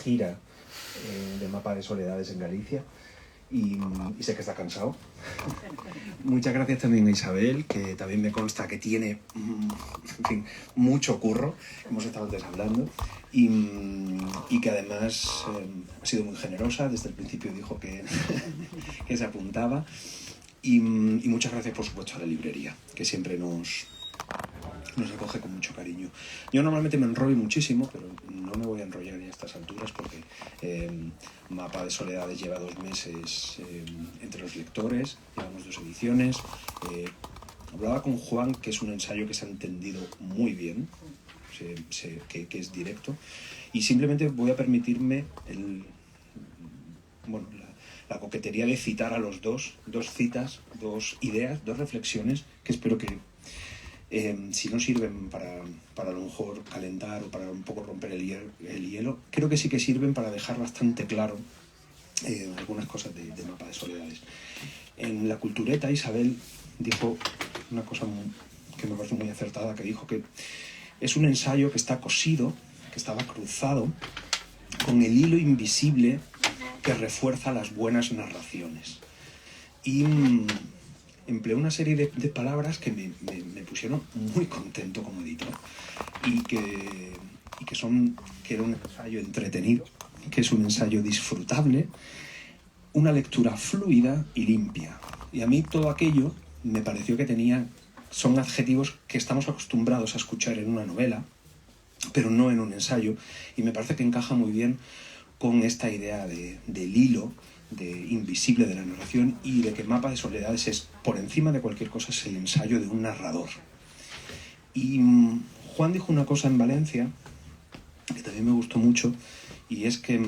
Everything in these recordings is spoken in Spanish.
gira de Mapa de Soledades en Galicia y sé que está cansado. Muchas gracias también a Isabel, que también me consta que tiene en fin, mucho curro, hemos estado antes hablando, y que además ha sido muy generosa, desde el principio dijo que, que se apuntaba, y muchas gracias por supuesto a la librería, que siempre nos acoge con mucho cariño. Yo normalmente me enrollo muchísimo, pero no me voy a enrollar ya a estas alturas porque Mapa de Soledades lleva 2 meses entre los lectores, llevamos 2 ediciones. Hablaba con Juan, que es un ensayo que se ha entendido muy bien, que es directo, y simplemente voy a permitirme la coquetería de citar a los dos citas, 2 ideas, 2 reflexiones que espero que si no sirven para a lo mejor calentar o para un poco romper el hielo, creo que sí que sirven para dejar bastante claro algunas cosas de Mapa de Soledades. En la cultureta Isabel dijo una cosa que me parece muy acertada, que dijo que es un ensayo que está cosido, que estaba cruzado con el hilo invisible que refuerza las buenas narraciones. Y empleé una serie de palabras que me pusieron muy contento como editor y que era un ensayo entretenido, que es un ensayo disfrutable, una lectura fluida y limpia. Y a mí todo aquello me pareció que son adjetivos que estamos acostumbrados a escuchar en una novela, pero no en un ensayo, y me parece que encaja muy bien con esta idea del hilo invisible de la narración, y de que Mapa de Soledades es, por encima de cualquier cosa, es el ensayo de un narrador. Y Juan dijo una cosa en Valencia que también me gustó mucho, y es que,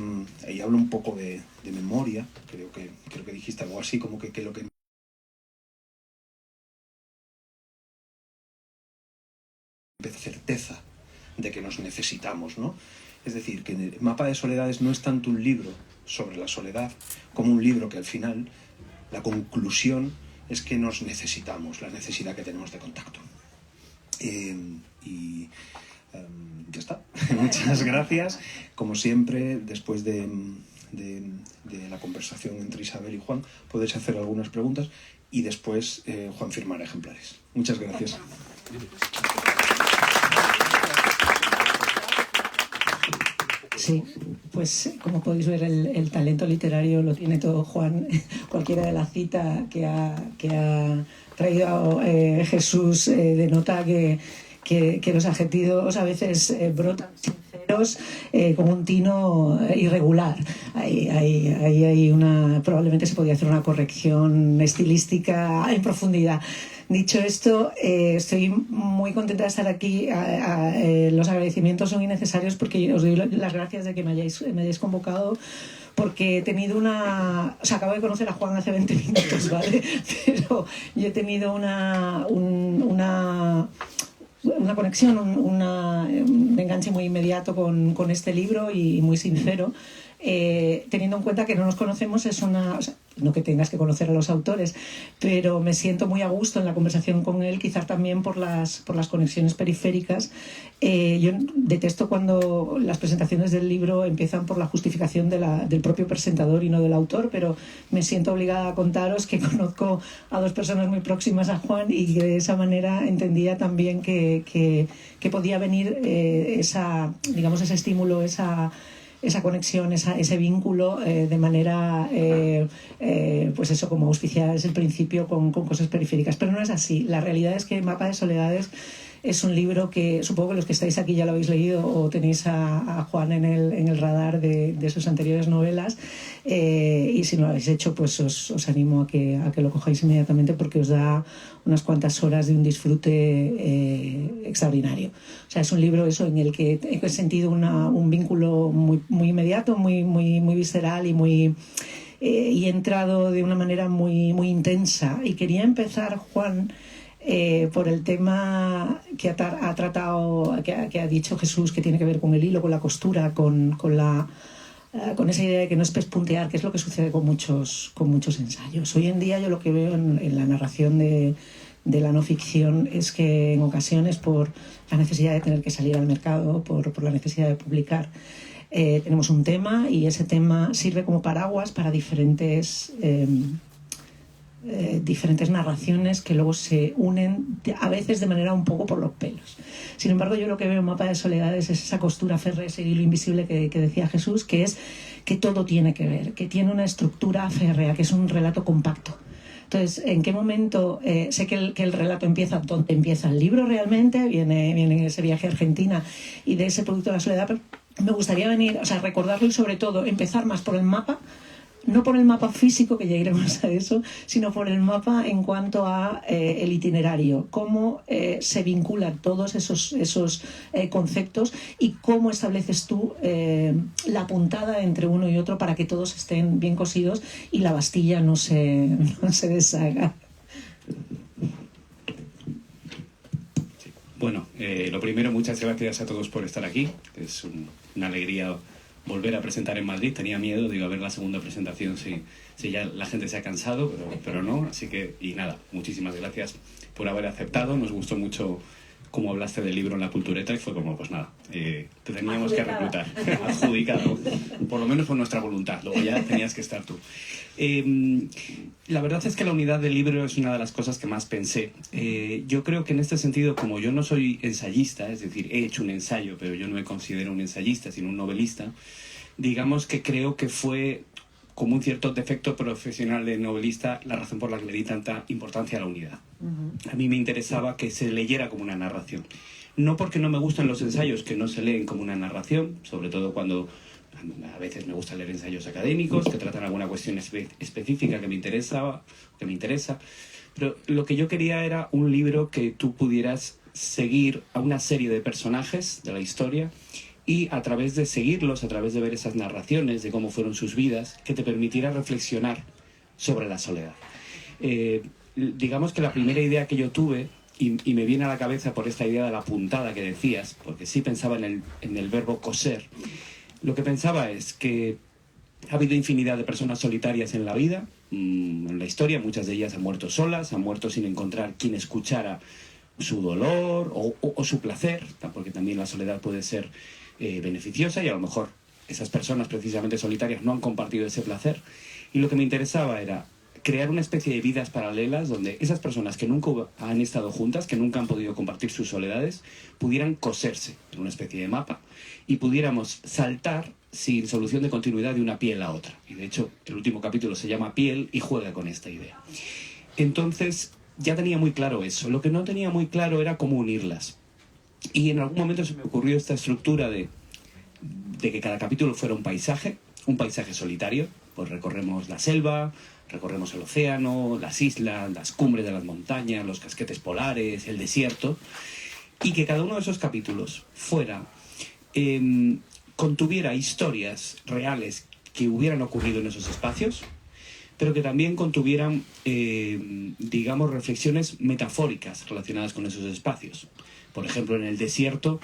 ahí hablo un poco de memoria, creo que dijiste algo así, como que lo que certeza de que nos necesitamos, ¿no? Es decir, que el Mapa de Soledades no es tanto un libro sobre la soledad como un libro que al final la conclusión es que nos necesitamos, la necesidad que tenemos de contacto. Ya está. Muchas gracias. Como siempre, después de la conversación entre Isabel y Juan, podéis hacer algunas preguntas y después Juan firmará ejemplares. Muchas gracias. Sí, pues como podéis ver, el talento literario lo tiene todo Juan. Cualquiera de la cita que ha traído Jesús denota que los adjetivos a veces brotan sinceros con un tino irregular. Probablemente se podría hacer una corrección estilística en profundidad. Dicho esto, estoy muy contenta de estar aquí. Los agradecimientos son innecesarios porque os doy las gracias de que me hayáis convocado, porque he tenido acabo de conocer a Juan hace 20 minutos, ¿vale? Pero yo he tenido una conexión, un enganche muy inmediato con este libro y muy sincero. Teniendo en cuenta que no nos conocemos, no que tengas que conocer a los autores, pero me siento muy a gusto en la conversación con él, quizás también por las conexiones periféricas. Yo detesto cuando las presentaciones del libro empiezan por la justificación del propio presentador y no del autor, pero me siento obligada a contaros que conozco a 2 personas muy próximas a Juan y que de esa manera entendía también que podía venir ese estímulo, esa conexión, ese vínculo de manera, pues eso, como auspiciada desde el principio con cosas periféricas. Pero no es así. La realidad es que Mapa de Soledades es un libro que supongo que los que estáis aquí ya lo habéis leído o tenéis a Juan en el radar de sus anteriores novelas, y si no lo habéis hecho, pues os animo a que lo cojáis inmediatamente, porque os da unas cuantas horas de un disfrute extraordinario. O sea, es un libro en el que he sentido un vínculo muy, muy inmediato, muy, muy, muy visceral y muy... y he entrado de una manera muy, muy intensa. Y quería empezar, Juan, por el tema que ha tratado, que ha dicho Jesús, que tiene que ver con el hilo, con la costura, con esa idea de que no es pespuntear, que es lo que sucede con muchos ensayos. Hoy en día yo lo que veo en la narración de la no ficción es que en ocasiones, por la necesidad de tener que salir al mercado, por la necesidad de publicar, tenemos un tema y ese tema sirve como paraguas para diferentes narraciones que luego se unen a veces de manera un poco por los pelos. Sin embargo, yo lo que veo en Mapa de Soledades es esa costura férrea, ese hilo invisible que decía Jesús, que es que todo tiene que ver, que tiene una estructura férrea, que es un relato compacto. Entonces, ¿en qué momento? Sé que el relato empieza donde empieza el libro realmente, viene ese viaje a Argentina y de ese producto de la soledad, pero me gustaría recordarlo y sobre todo empezar más por el mapa, no por el mapa físico, que ya iremos a eso, sino por el mapa en cuanto a el itinerario, cómo se vinculan todos esos conceptos y cómo estableces tú la puntada entre uno y otro para que todos estén bien cosidos y la Bastilla no se deshaga. Bueno, lo primero, muchas gracias a todos por estar aquí. Es una alegría volver a presentar en Madrid. Tenía miedo de ir a ver la segunda presentación si ya la gente se ha cansado, pero no. Así que, y nada, muchísimas gracias por haber aceptado. Nos gustó mucho cómo hablaste del libro en la Cultureta y fue como, pues nada, te teníamos que reclutar. Adjudicado. Por lo menos por nuestra voluntad. Luego ya tenías que estar tú. La verdad es que la unidad del libro es una de las cosas que más pensé. Yo creo que en este sentido, como yo no soy ensayista, es decir, he hecho un ensayo, pero yo no me considero un ensayista, sino un novelista, digamos que creo que fue como un cierto defecto profesional de novelista la razón por la que le di tanta importancia a la unidad. A mí me interesaba que se leyera como una narración. No porque no me gustan los ensayos que no se leen como una narración, sobre todo cuando a veces me gusta leer ensayos académicos que tratan alguna cuestión específica que me interesa, pero lo que yo quería era un libro que tú pudieras seguir a una serie de personajes de la historia y a través de seguirlos, a través de ver esas narraciones de cómo fueron sus vidas, que te permitiera reflexionar sobre la soledad. Digamos que la primera idea que yo tuve, y me viene a la cabeza por esta idea de la puntada que decías, porque sí pensaba en el verbo coser, lo que pensaba es que ha habido infinidad de personas solitarias en la vida, en la historia, muchas de ellas han muerto solas, han muerto sin encontrar quien escuchara su dolor o su placer, porque también la soledad puede ser beneficiosa y a lo mejor esas personas precisamente solitarias no han compartido ese placer. Y lo que me interesaba era crear una especie de vidas paralelas donde esas personas que nunca han estado juntas, que nunca han podido compartir sus soledades, pudieran coserse en una especie de mapa y pudiéramos saltar sin solución de continuidad de una piel a otra. Y de hecho, el último capítulo se llama Piel y juega con esta idea. Entonces, ya tenía muy claro eso. Lo que no tenía muy claro era cómo unirlas. Y en algún momento se me ocurrió esta estructura de que cada capítulo fuera un paisaje solitario. Pues recorremos la selva, recorremos el océano, las islas, las cumbres de las montañas, los casquetes polares, el desierto, y que cada uno de esos capítulos contuviera historias reales que hubieran ocurrido en esos espacios, pero que también contuvieran, digamos, reflexiones metafóricas relacionadas con esos espacios. Por ejemplo, en el desierto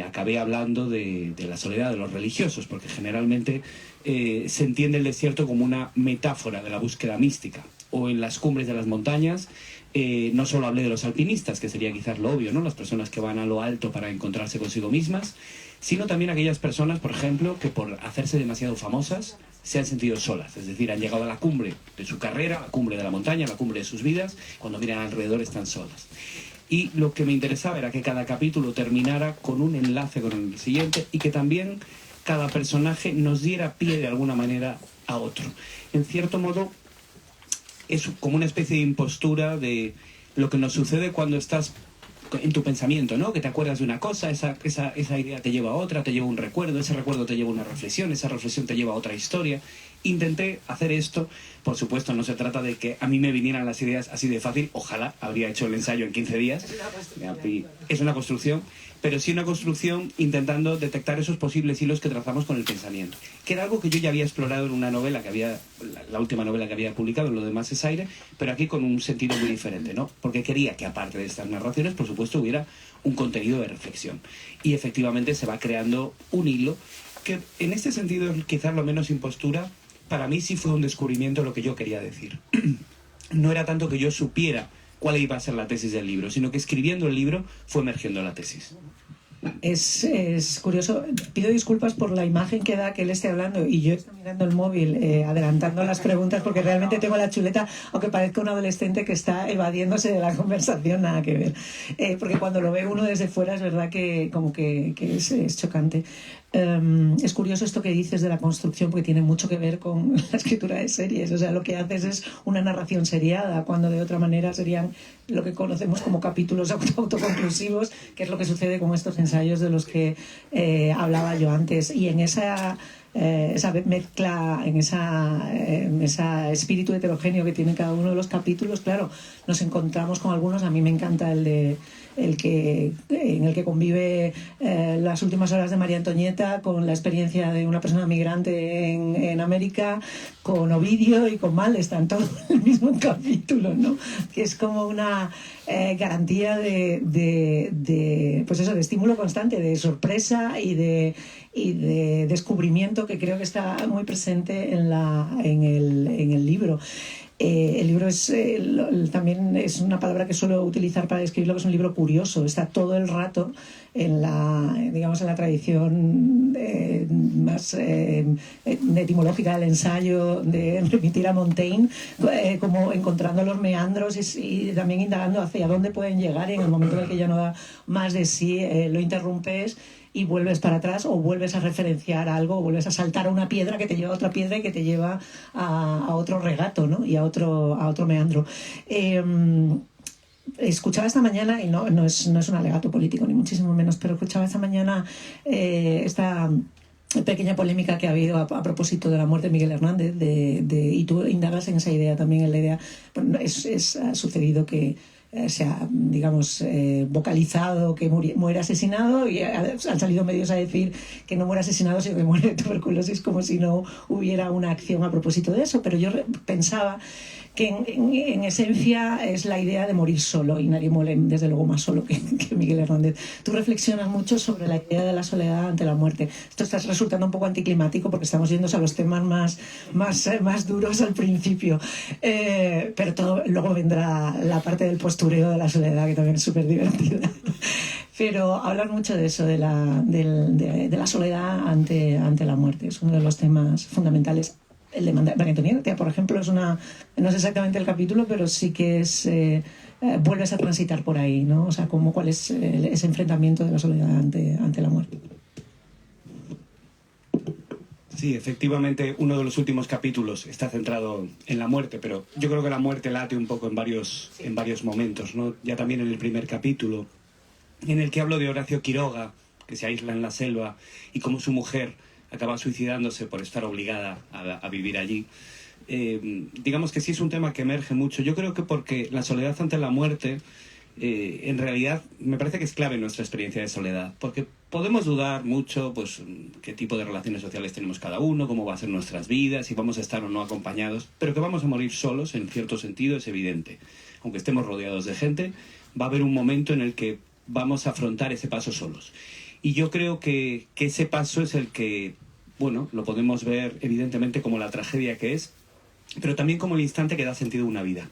acabé hablando de la soledad de los religiosos, porque generalmente se entiende el desierto como una metáfora de la búsqueda mística. O en las cumbres de las montañas, no solo hablé de los alpinistas, que sería quizás lo obvio, ¿no? Las personas que van a lo alto para encontrarse consigo mismas, sino también aquellas personas, por ejemplo, que por hacerse demasiado famosas se han sentido solas, es decir, han llegado a la cumbre de su carrera, la cumbre de la montaña, la cumbre de sus vidas, cuando miran alrededor están solas. Y lo que me interesaba era que cada capítulo terminara con un enlace con el siguiente y que también cada personaje nos diera pie de alguna manera a otro. En cierto modo, es como una especie de impostura de lo que nos sucede cuando estás en tu pensamiento, ¿no? Que te acuerdas de una cosa, esa idea te lleva a otra, te lleva a un recuerdo, ese recuerdo te lleva a una reflexión, esa reflexión te lleva a otra historia. Intenté hacer esto, por supuesto no se trata de que a mí me vinieran las ideas así de fácil, ojalá habría hecho el ensayo en 15 días, es una construcción, pero sí una construcción intentando detectar esos posibles hilos que trazamos con el pensamiento, que era algo que yo ya había explorado en una novela la última novela que había publicado, en Lo demás es aire, pero aquí con un sentido muy diferente, ¿no? Porque quería que aparte de estas narraciones, por supuesto, hubiera un contenido de reflexión. Y efectivamente se va creando un hilo que en este sentido es quizás lo menos impostura. Para mí sí fue un descubrimiento lo que yo quería decir. No era tanto que yo supiera cuál iba a ser la tesis del libro, sino que escribiendo el libro fue emergiendo la tesis. Es curioso. Pido disculpas por la imagen que da que él esté hablando y yo estoy mirando el móvil, adelantando las preguntas, porque realmente tengo la chuleta, aunque parezca un adolescente que está evadiéndose de la conversación, nada que ver. Porque cuando lo ve uno desde fuera es verdad que como que es chocante. Es curioso esto que dices de la construcción, porque tiene mucho que ver con la escritura de series. O sea, lo que haces es una narración seriada, cuando de otra manera serían lo que conocemos como capítulos autoconclusivos, que es lo que sucede con estos ensayos de los que hablaba yo antes. Y en esa mezcla, en ese espíritu heterogéneo que tiene cada uno de los capítulos, claro, nos encontramos con algunos. A mí me encanta en el que convive las últimas horas de María Antonieta con la experiencia de una persona migrante en América, con Ovidio y con Mal, están todos en el mismo capítulo, ¿no? Que es como una garantía pues eso, de estímulo constante, de sorpresa y de descubrimiento, que creo que está muy presente en el libro. El libro también es una palabra que suelo utilizar para describirlo, que es un libro curioso. Está todo el rato en la tradición más etimológica del ensayo, de remitir a Montaigne, como encontrando los meandros y también indagando hacia dónde pueden llegar, y en el momento en el que ya no da más de sí, lo interrumpes y vuelves para atrás, o vuelves a referenciar algo, o vuelves a saltar a una piedra que te lleva a otra piedra y que te lleva a otro regato, ¿no? Y a otro meandro. Escuchaba esta mañana, y no es un alegato político ni muchísimo menos, pero escuchaba esta mañana esta pequeña polémica que ha habido a propósito de la muerte de Miguel Hernández, y tú indagas en esa idea también, en la idea. Bueno, ha sucedido que se ha, digamos, vocalizado que muere asesinado, y han salido medios a decir que no muere asesinado, sino que muere de tuberculosis, como si no hubiera una acción a propósito de eso. Pero yo pensaba que en esencia es la idea de morir solo, y nadie muere desde luego más solo que Miguel Hernández. Tú reflexionas mucho sobre la idea de la soledad ante la muerte. Esto está resultando un poco anticlimático porque estamos yéndose a los temas más duros al principio, pero luego vendrá la parte del postureo de la soledad, que también es súper divertida. Pero hablar mucho de eso, de la soledad ante la muerte, es uno de los temas fundamentales. El de María Antonieta, por ejemplo, no es exactamente el capítulo, pero sí que vuelves a transitar por ahí, ¿no? O sea, cuál es ese enfrentamiento de la soledad ante la muerte. Sí, efectivamente, uno de los últimos capítulos está centrado en la muerte, pero yo creo que la muerte late un poco en varios momentos, ¿no? Ya también en el primer capítulo, en el que hablo de Horacio Quiroga, que se aísla en la selva, y cómo su mujer acaba suicidándose por estar obligada a vivir allí. Digamos que sí es un tema que emerge mucho. Yo creo que porque la soledad ante la muerte, en realidad, me parece que es clave en nuestra experiencia de soledad, porque podemos dudar mucho, pues, qué tipo de relaciones sociales tenemos cada uno, cómo va a ser nuestras vidas, si vamos a estar o no acompañados, pero que vamos a morir solos, en cierto sentido, es evidente. Aunque estemos rodeados de gente, va a haber un momento en el que vamos a afrontar ese paso solos. Y yo creo que ese paso es el que, bueno, lo podemos ver evidentemente como la tragedia que es, pero también como el instante que da sentido a una vida.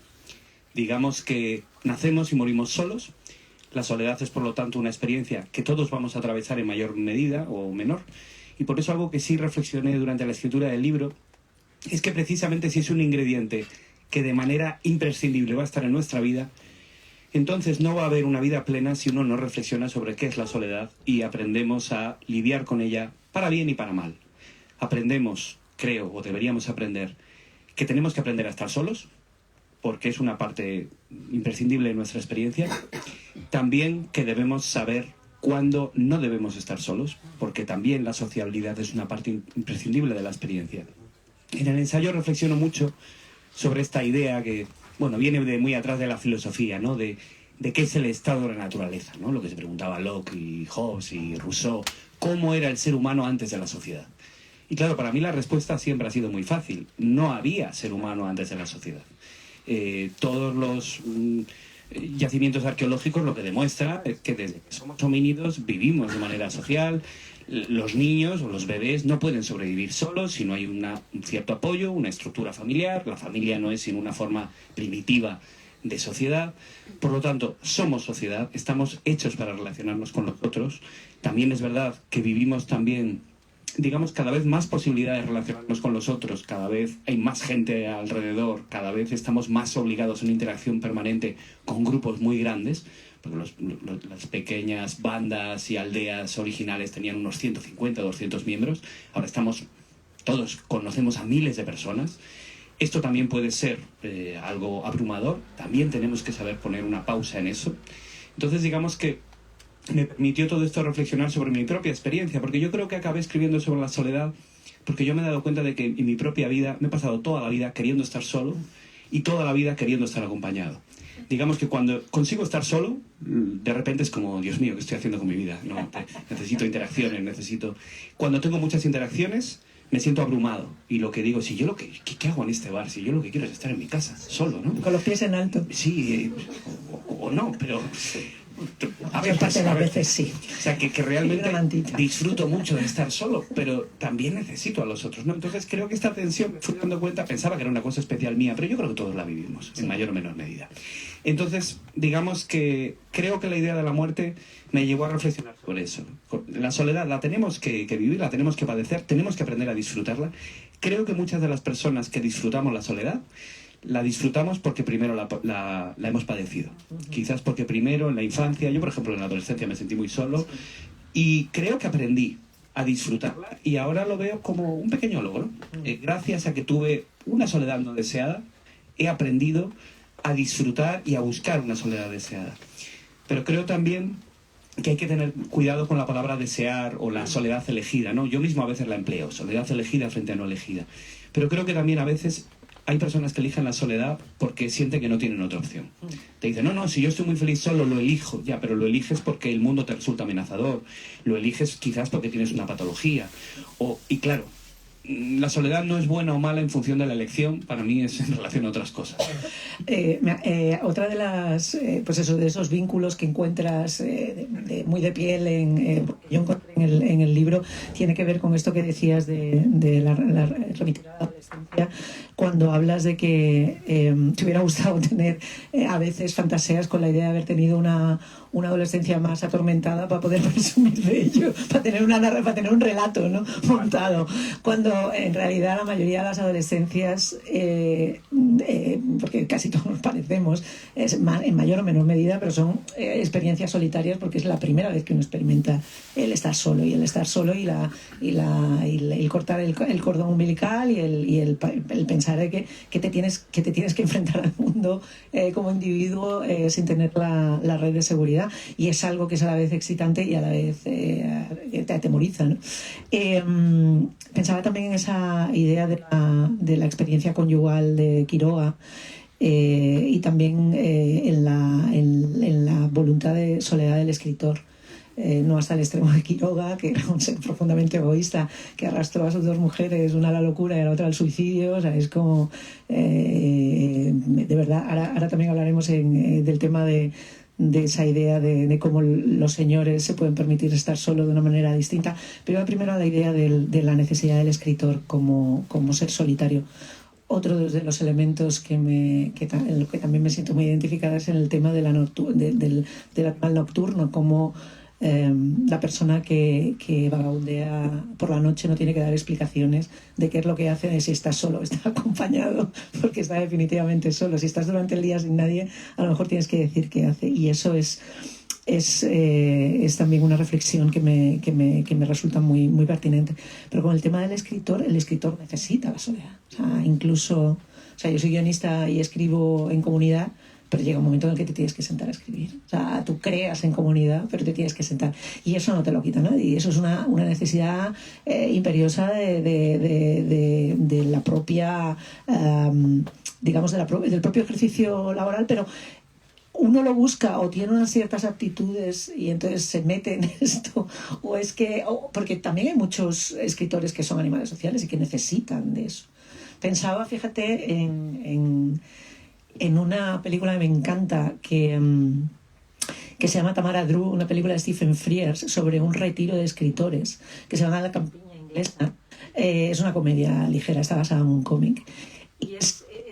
Digamos que nacemos y morimos solos. La soledad es, por lo tanto, una experiencia que todos vamos a atravesar en mayor medida o menor. Y por eso algo que sí reflexioné durante la escritura del libro es que precisamente si es un ingrediente que de manera imprescindible va a estar en nuestra vida, entonces no va a haber una vida plena si uno no reflexiona sobre qué es la soledad y aprendemos a lidiar con ella para bien y para mal. Aprendemos, creo, o deberíamos aprender, que tenemos que aprender a estar solos, porque es una parte imprescindible de nuestra experiencia. También que debemos saber cuándo no debemos estar solos, porque también la sociabilidad es una parte imprescindible de la experiencia. En el ensayo reflexiono mucho sobre esta idea que, bueno, viene de muy atrás de la filosofía, ¿no? De qué es el estado de la naturaleza, ¿no? Lo que se preguntaba Locke y Hobbes y Rousseau, ¿cómo era el ser humano antes de la sociedad? Y claro, para mí la respuesta siempre ha sido muy fácil. No había ser humano antes de la sociedad. Todos los yacimientos arqueológicos lo que demuestran es que desde que somos homínidos vivimos de manera social. Los niños o los bebés no pueden sobrevivir solos si no hay un cierto apoyo, una estructura familiar. La familia no es sino una forma primitiva de sociedad. Por lo tanto, somos sociedad, estamos hechos para relacionarnos con los otros. También es verdad que vivimos también, digamos, cada vez más posibilidades de relacionarnos con los otros, cada vez hay más gente alrededor, cada vez estamos más obligados a una interacción permanente con grupos muy grandes, porque las pequeñas bandas y aldeas originales tenían unos 150, 200 miembros, ahora todos conocemos a miles de personas. Esto también puede ser algo abrumador, también tenemos que saber poner una pausa en eso. Entonces, digamos que me permitió todo esto reflexionar sobre mi propia experiencia, porque yo creo que acabé escribiendo sobre la soledad, porque yo me he dado cuenta de que en mi propia vida me he pasado toda la vida queriendo estar solo y toda la vida queriendo estar acompañado. Digamos que cuando consigo estar solo, de repente es como, Dios mío, ¿qué estoy haciendo con mi vida? No, necesito interacciones, necesito... Cuando tengo muchas interacciones, me siento abrumado. Y lo que digo, si yo ¿qué hago en este bar? Si yo lo que quiero es estar en mi casa, solo, ¿no? Con los pies en alto. Sí, o no, pero... A veces sí. O sea, que realmente disfruto mucho de estar solo, pero también necesito a los otros, ¿no? Entonces creo que esta tensión, me fui dando cuenta, pensaba que era una cosa especial mía, pero yo creo que todos la vivimos, en mayor o menor medida. Entonces, digamos que creo que la idea de la muerte me llevó a reflexionar sobre eso. La soledad la tenemos que vivir, la tenemos que padecer, tenemos que aprender a disfrutarla. Creo que muchas de las personas que disfrutamos la soledad la disfrutamos porque primero la hemos padecido. Quizás porque primero en la infancia, yo por ejemplo en la adolescencia me sentí muy solo y creo que aprendí a disfrutarla y ahora lo veo como un pequeño logro. Gracias a que tuve una soledad no deseada, he aprendido a disfrutar y a buscar una soledad deseada. Pero creo también que hay que tener cuidado con la palabra desear o la soledad elegida, ¿no? Yo mismo a veces la empleo, soledad elegida frente a no elegida. Pero creo que también a veces hay personas que eligen la soledad porque sienten que no tienen otra opción. Te dicen, no, si yo estoy muy feliz solo, lo elijo. Ya, pero lo eliges porque el mundo te resulta amenazador. Lo eliges quizás porque tienes una patología. Y claro, la soledad no es buena o mala en función de la elección. Para mí es en relación a otras cosas. Otra de las, pues eso, de esos vínculos que encuentras muy de piel, yo encontré en el libro, tiene que ver con esto que decías de la remitir a la adolescencia, cuando hablas de que te hubiera gustado tener a veces fantaseas con la idea de haber tenido una adolescencia más atormentada para poder presumir de ello, para tener un relato, ¿no?, montado, cuando en realidad la mayoría de las adolescencias, porque casi todos nos parecemos, en mayor o menor medida, pero son experiencias solitarias porque es la primera vez que uno experimenta el estar solo y el cortar el cordón umbilical y el pensar de que te tienes que enfrentar al mundo como individuo sin tener la red de seguridad, y es algo que es a la vez excitante y a la vez te atemoriza, ¿no? Pensaba también en esa idea de la experiencia conyugal de Quiroga, y también en la voluntad de soledad del escritor. No hasta el extremo de Quiroga, que era un ser profundamente egoísta, que arrastró a sus dos mujeres, una a la locura y a la otra al suicidio. O sea, es como... de verdad, ahora también hablaremos del tema de esa idea de cómo los señores se pueden permitir estar solos de una manera distinta, pero primero a la idea de la necesidad del escritor como ser solitario. Otro de los elementos en lo que también me siento muy identificada es en el tema del animal nocturno, como la persona que vagabundea por la noche no tiene que dar explicaciones de qué es lo que hace, de si está solo, está acompañado, porque está definitivamente solo. Si estás durante el día sin nadie, a lo mejor tienes que decir qué hace, y eso es también una reflexión que me resulta muy, muy pertinente. Pero con el tema del escritor, el escritor necesita la soledad. O sea, incluso, yo soy guionista y escribo en comunidad, pero llega un momento en el que te tienes que sentar a escribir. O sea, tú creas en comunidad, pero te tienes que sentar. Y eso no te lo quita nadie. Y eso es una necesidad imperiosa de la propia, digamos, del propio ejercicio laboral, pero uno lo busca o tiene unas ciertas aptitudes y entonces se mete en esto, porque también hay muchos escritores que son animales sociales y que necesitan de eso. Pensaba, fíjate, en una película que me encanta que se llama Tamara Drew, una película de Stephen Frears sobre un retiro de escritores que se van a la campiña inglesa. Es una comedia ligera, está basada en un cómic. Y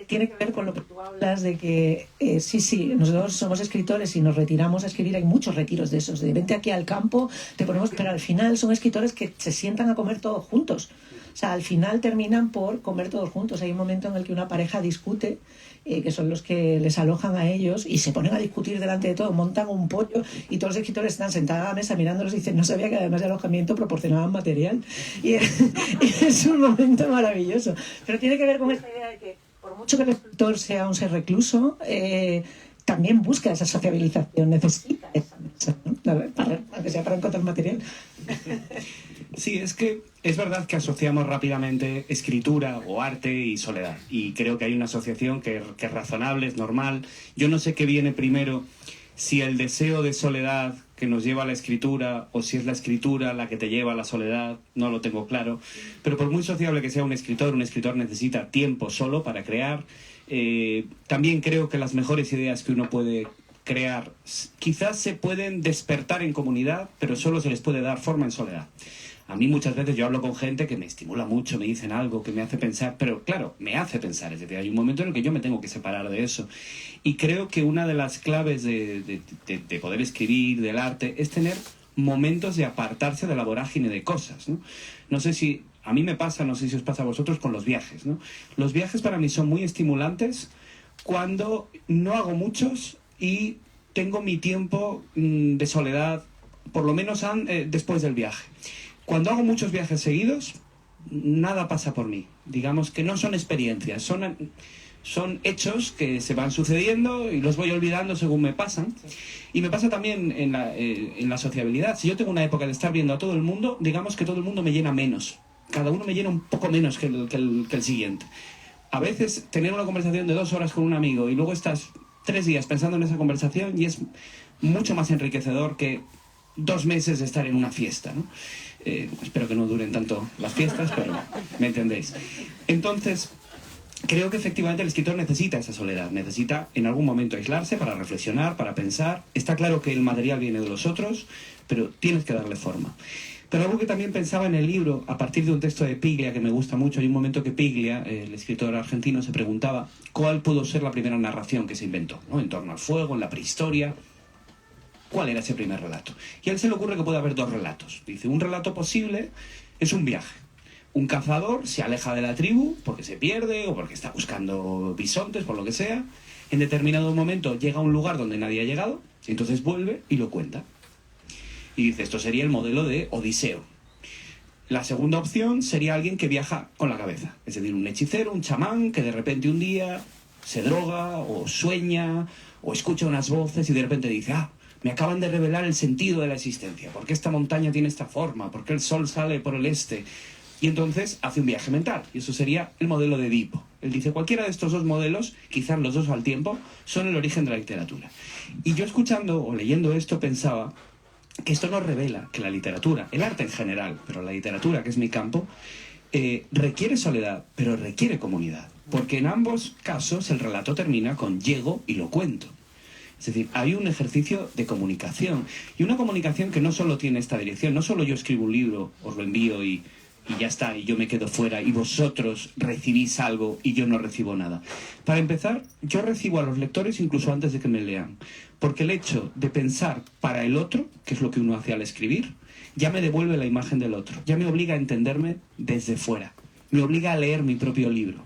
tiene que ver con lo que tú hablas de que sí, nosotros somos escritores y nos retiramos a escribir. Hay muchos retiros de esos, de vente aquí al campo, te ponemos, pero al final son escritores que se sientan a comer todos juntos. O sea, al final terminan por comer todos juntos. Hay un momento en el que una pareja discute, que son los que les alojan a ellos, y se ponen a discutir delante de todo, montan un pollo y todos los escritores están sentados a la mesa mirándolos y dicen, no sabía que además de alojamiento proporcionaban material. Y es un momento maravilloso. Pero tiene que ver con esta idea de que por mucho que el escritor sea un ser recluso, también busca esa sociabilización, necesita esa mesa, ¿no? Aunque sea para encontrar material. Sí, es que es verdad que asociamos rápidamente escritura o arte y soledad. Y creo que hay una asociación que es razonable, es normal. Yo no sé qué viene primero, si el deseo de soledad que nos lleva a la escritura o si es la escritura la que te lleva a la soledad, no lo tengo claro. Pero por muy sociable que sea un escritor necesita tiempo solo para crear. También creo que las mejores ideas que uno puede crear quizás se pueden despertar en comunidad, pero solo se les puede dar forma en soledad. A mí muchas veces yo hablo con gente que me estimula mucho, me dicen algo que me hace pensar, pero claro, me hace pensar. Es decir, hay un momento en el que yo me tengo que separar de eso. Y creo que una de las claves de poder escribir, del arte, es tener momentos de apartarse de la vorágine de cosas, ¿no? No sé si a mí me pasa, no sé si os pasa a vosotros con los viajes, ¿no? Los viajes para mí son muy estimulantes cuando no hago muchos y tengo mi tiempo de soledad, por lo menos después del viaje. Cuando hago muchos viajes seguidos, nada pasa por mí. Digamos que no son experiencias, son hechos que se van sucediendo y los voy olvidando según me pasan. Y me pasa también en la sociabilidad. Si yo tengo una época de estar viendo a todo el mundo, digamos que todo el mundo me llena menos. Cada uno me llena un poco menos que el siguiente. A veces tener una conversación de 2 horas con un amigo y luego estás 3 días pensando en esa conversación y es mucho más enriquecedor que 2 meses de estar en una fiesta, ¿no? Espero que no duren tanto las fiestas, pero me entendéis. Entonces, creo que efectivamente el escritor necesita esa soledad, necesita en algún momento aislarse para reflexionar, para pensar. Está claro que el material viene de los otros, pero tienes que darle forma. Pero algo que también pensaba en el libro, a partir de un texto de Piglia que me gusta mucho, hay un momento que Piglia, el escritor argentino, se preguntaba cuál pudo ser la primera narración que se inventó, ¿no? En torno al fuego, en la prehistoria. ¿Cuál era ese primer relato? Y a él se le ocurre que puede haber 2 relatos. Dice, un relato posible es un viaje. Un cazador se aleja de la tribu porque se pierde o porque está buscando bisontes, por lo que sea. En determinado momento llega a un lugar donde nadie ha llegado, y entonces vuelve y lo cuenta. Y dice, esto sería el modelo de Odiseo. La segunda opción sería alguien que viaja con la cabeza. Es decir, un hechicero, un chamán, que de repente un día se droga o sueña o escucha unas voces y de repente dice, me acaban de revelar el sentido de la existencia. ¿Por qué esta montaña tiene esta forma? ¿Por qué el sol sale por el este? Y entonces hace un viaje mental. Y eso sería el modelo de Edipo. Él dice, cualquiera de estos 2 modelos, quizás los 2 al tiempo, son el origen de la literatura. Y yo escuchando o leyendo esto pensaba que esto nos revela que la literatura, el arte en general, pero la literatura, que es mi campo, requiere soledad, pero requiere comunidad. Porque en ambos casos el relato termina con llego y lo cuento. Es decir, hay un ejercicio de comunicación. Y una comunicación que no solo tiene esta dirección, no solo yo escribo un libro, os lo envío y ya está, y yo me quedo fuera, y vosotros recibís algo y yo no recibo nada. Para empezar, yo recibo a los lectores incluso antes de que me lean. Porque el hecho de pensar para el otro, que es lo que uno hace al escribir, ya me devuelve la imagen del otro. Ya me obliga a entenderme desde fuera. Me obliga a leer mi propio libro.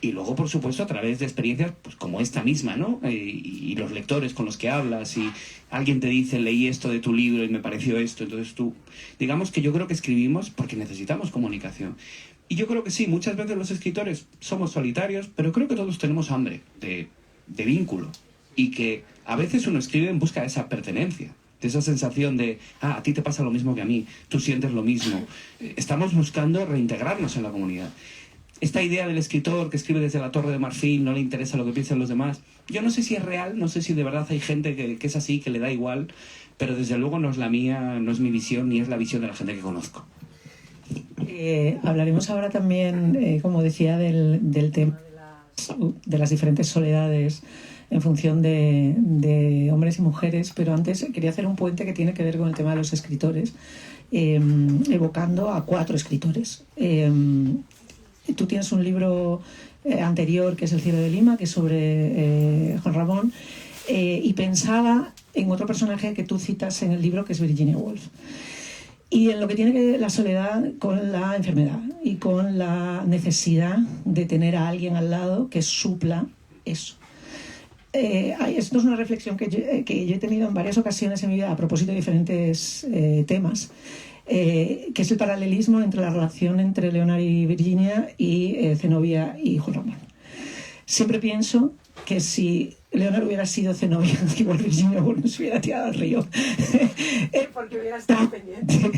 Y luego, por supuesto, a través de experiencias pues, como esta misma, ¿no? Y los lectores con los que hablas, y alguien te dice, leí esto de tu libro y me pareció esto, entonces tú... Digamos que yo creo que escribimos porque necesitamos comunicación. Y yo creo que sí, muchas veces los escritores somos solitarios, pero creo que todos tenemos hambre de vínculo. Y que a veces uno escribe en busca de esa pertenencia, de esa sensación de, a ti te pasa lo mismo que a mí, tú sientes lo mismo. Estamos buscando reintegrarnos en la comunidad. Esta idea del escritor que escribe desde la Torre de Marfil, no le interesa lo que piensan los demás, yo no sé si es real, no sé si de verdad hay gente que es así, que le da igual, pero desde luego no es la mía, no es mi visión, ni es la visión de la gente que conozco. Hablaremos ahora también, como decía, del tema de las diferentes soledades en función de hombres y mujeres, pero antes quería hacer un puente que tiene que ver con el tema de los escritores, evocando a 4 escritores. tú tienes un libro anterior que es El cielo de Lima, que es sobre Juan Ramón, y pensaba en otro personaje que tú citas en el libro, que es Virginia Woolf. Y en lo que tiene que ver la soledad con la enfermedad y con la necesidad de tener a alguien al lado que supla eso. Esto es una reflexión que yo he tenido en varias ocasiones en mi vida a propósito de diferentes temas, que es el paralelismo entre la relación entre Leonard y Virginia y Zenobia y Juan Ramón. Siempre pienso que si Leonard hubiera sido Zenobia, igual Virginia Woolf se hubiera tirado al río, porque hubiera estado pendiente.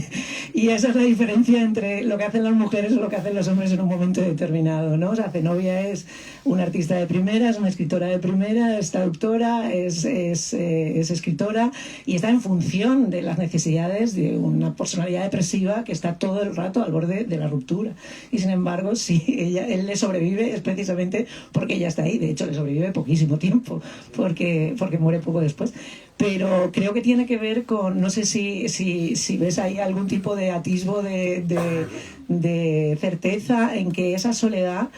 Y esa es la diferencia entre lo que hacen las mujeres y lo que hacen los hombres en un momento determinado, ¿no? O sea, Zenobia es una artista de primera, es una escritora de primera, es traductora, es escritora, y está en función de las necesidades de una personalidad depresiva que está todo el rato al borde de la ruptura. Y sin embargo, si él le sobrevive, es precisamente porque ella está ahí. De hecho, le sobrevive poquísimo tiempo, porque muere poco después. Pero creo que tiene que ver con, no sé si ves ahí algún tipo de atisbo de certeza en que esa soledad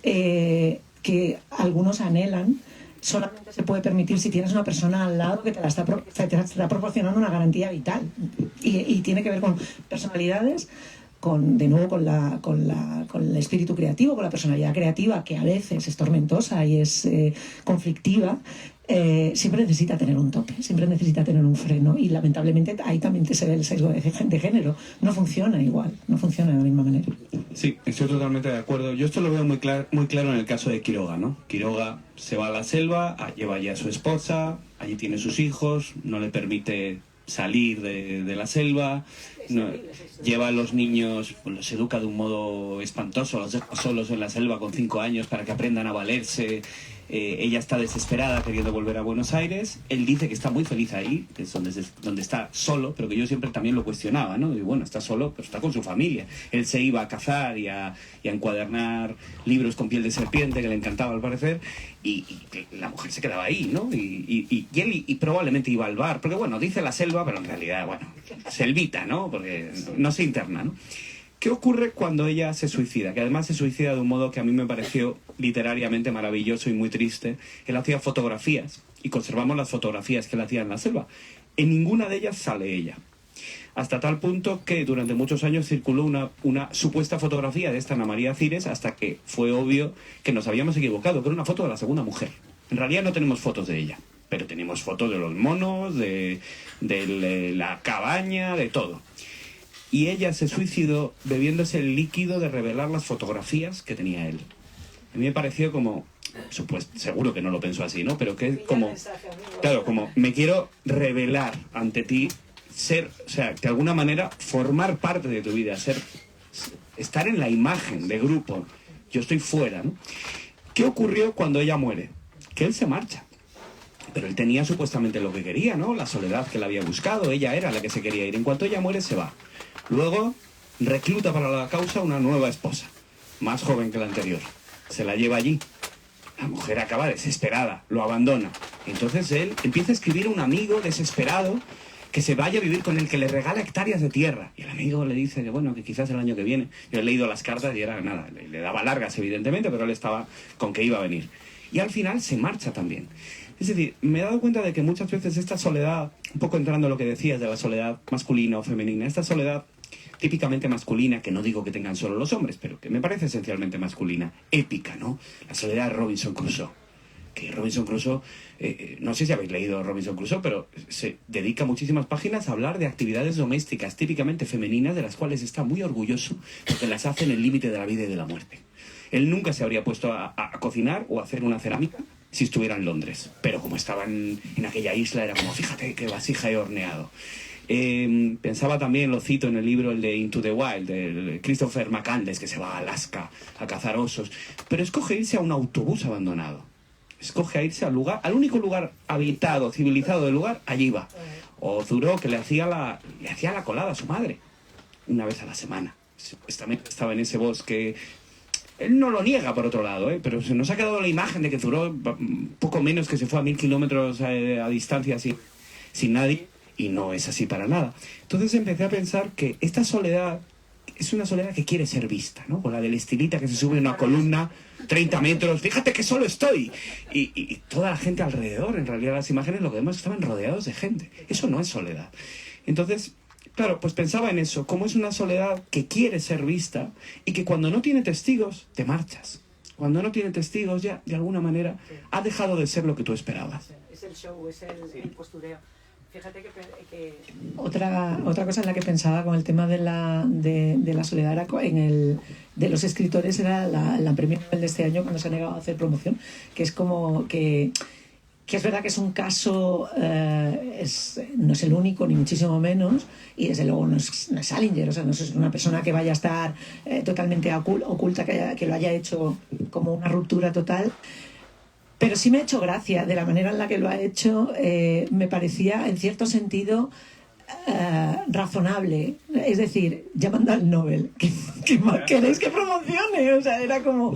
que algunos anhelan solamente se puede permitir si tienes una persona al lado que te está proporcionando una garantía vital. Y tiene que ver con personalidades, de nuevo con el espíritu creativo, con la personalidad creativa, que a veces es tormentosa y es conflictiva. Siempre necesita tener un tope, siempre necesita tener un freno, y lamentablemente ahí también se ve el sesgo de género. No funciona igual, no funciona de la misma manera. Sí, estoy totalmente de acuerdo. Yo esto lo veo muy claro en el caso de Quiroga, ¿no? Quiroga se va a la selva, lleva allí a su esposa, allí tiene sus hijos, no le permite salir de la selva, lleva a los niños, pues los educa de un modo espantoso, los deja solos en la selva con 5 años para que aprendan a valerse. Ella está desesperada queriendo volver a Buenos Aires. Él dice que está muy feliz ahí, que es donde está solo, pero que yo siempre también lo cuestionaba, ¿no? Y bueno, está solo, pero está con su familia. Él se iba a cazar y a encuadernar libros con piel de serpiente, que le encantaba al parecer, y la mujer se quedaba ahí, ¿no? Y él probablemente iba al bar, porque bueno, dice la selva, pero en realidad, bueno, selvita, ¿no? Porque no se interna, ¿no? ¿Qué ocurre cuando ella se suicida? Que además se suicida de un modo que a mí me pareció literariamente maravilloso y muy triste. Él hacía fotografías, y conservamos las fotografías que él hacía en la selva. En ninguna de ellas sale ella. Hasta tal punto que durante muchos años circuló una supuesta fotografía de esta Ana María Cires, hasta que fue obvio que nos habíamos equivocado, que era una foto de la segunda mujer. En realidad no tenemos fotos de ella, pero tenemos fotos de los monos, de la cabaña, de todo. Y ella se suicidó bebiéndose el líquido de revelar las fotografías que tenía él. A mí me pareció como, seguro que no lo pensó así, ¿no? Pero que es como, claro, como me quiero revelar ante ti, o sea, de alguna manera formar parte de tu vida, estar en la imagen de grupo. Yo estoy fuera, ¿no? ¿Qué ocurrió cuando ella muere? Que él se marcha. Pero él tenía supuestamente lo que quería, ¿no? La soledad que él había buscado, ella era la que se quería ir. En cuanto ella muere, se va. Luego recluta para la causa una nueva esposa, más joven que la anterior. Se la lleva allí. La mujer acaba desesperada, lo abandona. Entonces él empieza a escribir a un amigo desesperado que se vaya a vivir con él, que le regala hectáreas de tierra. Y el amigo le dice que bueno, que quizás el año que viene. Yo he leído las cartas y era nada, le daba largas evidentemente, pero él estaba con que iba a venir. Y al final se marcha también. Es decir, me he dado cuenta de que muchas veces esta soledad, un poco entrando en lo que decías de la soledad masculina o femenina, esta soledad típicamente masculina, que no digo que tengan solo los hombres, pero que me parece esencialmente masculina, épica, ¿no? La soledad de Robinson Crusoe. Que Robinson Crusoe, no sé si habéis leído Robinson Crusoe, pero se dedica muchísimas páginas a hablar de actividades domésticas típicamente femeninas, de las cuales está muy orgulloso, porque las hace en el límite de la vida y de la muerte. Él nunca se habría puesto a cocinar o a hacer una cerámica si estuviera en Londres, pero como estaba en aquella isla era como, fíjate qué vasija he horneado. Pensaba también, lo cito en el libro, el de Into the Wild, de Christopher McCandless, que se va a Alaska a cazar osos, pero escoge irse a un autobús abandonado, escoge irse al único lugar habitado, civilizado del lugar, allí va. O Thoreau, que le hacía la colada a su madre una vez a la semana. Estaba en ese bosque. Él no lo niega, por otro lado, pero se nos ha quedado la imagen de que Thoreau, poco menos que se fue a 1000 kilómetros a distancia sin nadie, y no es así para nada. Entonces empecé a pensar que esta soledad es una soledad que quiere ser vista, ¿no? Con la del estilita que se sube en una columna, 30 metros, fíjate que solo estoy. Y toda la gente alrededor, en realidad las imágenes lo que vemos es que estaban rodeados de gente. Eso no es soledad. Entonces, claro, pues pensaba en eso, cómo es una soledad que quiere ser vista y que cuando no tiene testigos, te marchas. Cuando no tiene testigos ya, de alguna manera, ha dejado de ser lo que tú esperabas. Es el show, es el postureo. Fíjate que otra cosa en la que pensaba con el tema de la soledad era de los escritores era la premio Nobel de este año cuando se ha negado a hacer promoción, que es como que es verdad que es un caso, no es el único ni muchísimo menos, y desde luego no es Salinger, o sea, no es una persona que vaya a estar totalmente oculta, que lo haya hecho como una ruptura total. Pero sí me ha hecho gracia de la manera en la que lo ha hecho. Me parecía en cierto sentido razonable, es decir, llamando al Nobel, ¿qué más queréis que promocione? O sea, era como,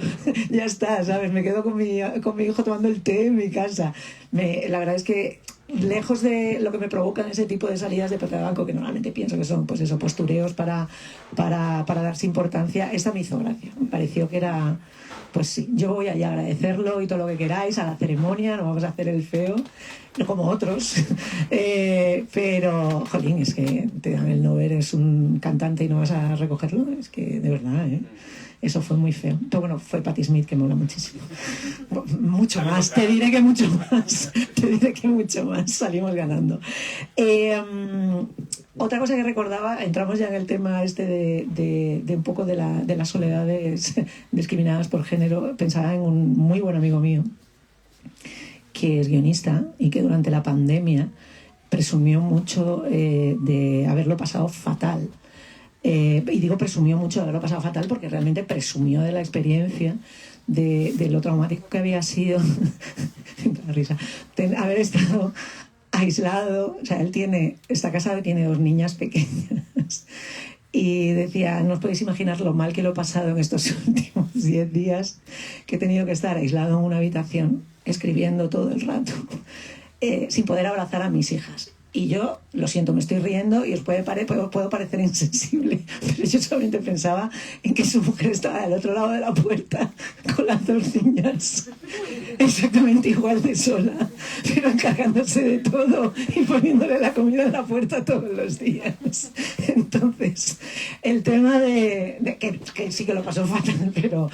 ya está, ¿sabes? Me quedo con mi hijo tomando el té en mi casa. La verdad es que lejos de lo que me provocan ese tipo de salidas de pata de banco, que normalmente pienso que son pues eso, postureos para darse importancia, esta me hizo gracia. Me pareció que era, pues sí, yo voy allá a agradecerlo y todo lo que queráis, a la ceremonia, no vamos a hacer el feo, no como otros. Pero, jolín, es que te dan el Nobel, eres un cantante y no vas a recogerlo, es que de verdad, eso fue muy feo. Pero bueno, fue Patti Smith, que mola muchísimo. Mucho más, te diré que mucho más. Salimos ganando. Otra cosa que recordaba, entramos ya en el tema este de un poco de las soledades discriminadas por género. Pensaba en un muy buen amigo mío, que es guionista y que durante la pandemia presumió mucho de haberlo pasado fatal. Y digo presumió mucho de haberlo pasado fatal porque realmente presumió de la experiencia de lo traumático que había sido la risa, haber estado aislado. O sea, él está casado y tiene 2 niñas pequeñas y decía, no os podéis imaginar lo mal que lo he pasado en estos últimos 10 días, que he tenido que estar aislado en una habitación escribiendo todo el rato sin poder abrazar a mis hijas. Y yo, lo siento, me estoy riendo y os puedo parecer insensible, pero yo solamente pensaba en que su mujer estaba al otro lado de la puerta con las 2 niñas, exactamente igual de sola, pero encargándose de todo y poniéndole la comida en la puerta todos los días. Entonces, el tema de que sí que lo pasó fatal, pero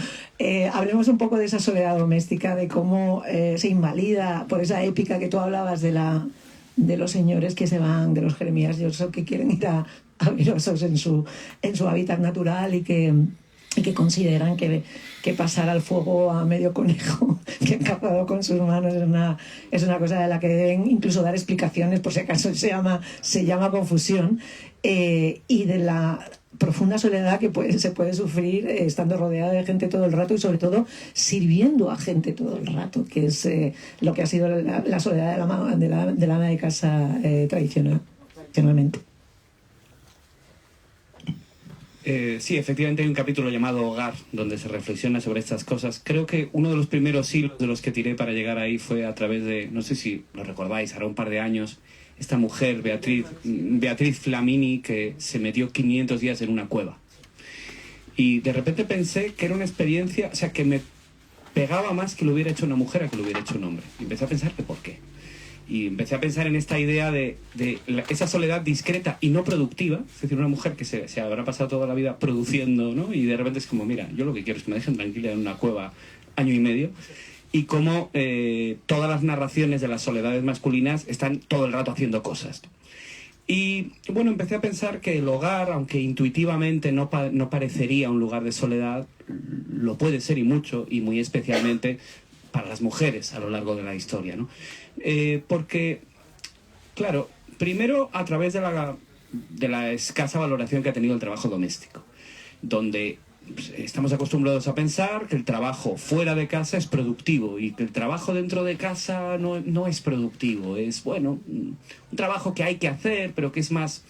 hablemos un poco de esa soledad doméstica, de cómo se invalida por esa épica que tú hablabas de los señores que se van, de los Jeremías Johnson, que quieren ir a vivir en su hábitat natural y que consideran que pasar al fuego a medio conejo que han cazado con sus manos es una cosa de la que deben incluso dar explicaciones, por si acaso se llama confusión, y de la profunda soledad que se puede sufrir estando rodeada de gente todo el rato y sobre todo sirviendo a gente todo el rato, que es lo que ha sido la soledad de la ama de casa tradicionalmente. Sí, efectivamente hay un capítulo llamado Hogar donde se reflexiona sobre estas cosas. Creo que uno de los primeros hilos de los que tiré para llegar ahí fue a través de, no sé si lo recordáis, hará un par de años, esta mujer, Beatriz Flamini, que se metió 500 días en una cueva. Y de repente pensé que era una experiencia, o sea, que me pegaba más que lo hubiera hecho una mujer a que lo hubiera hecho un hombre. Y empecé a pensar que por qué. Y empecé a pensar en esta idea de esa soledad discreta y no productiva, es decir, una mujer que se habrá pasado toda la vida produciendo, ¿no? Y de repente es como, mira, yo lo que quiero es que me dejen tranquila en una cueva 1 año y medio, y cómo todas las narraciones de las soledades masculinas están todo el rato haciendo cosas. Y bueno, empecé a pensar que el hogar, aunque intuitivamente no parecería un lugar de soledad, lo puede ser y mucho, y muy especialmente para las mujeres a lo largo de la historia, ¿no? Porque, claro, primero a través de la escasa valoración que ha tenido el trabajo doméstico, donde estamos acostumbrados a pensar que el trabajo fuera de casa es productivo y que el trabajo dentro de casa no es productivo. Es, bueno, un trabajo que hay que hacer, pero que es más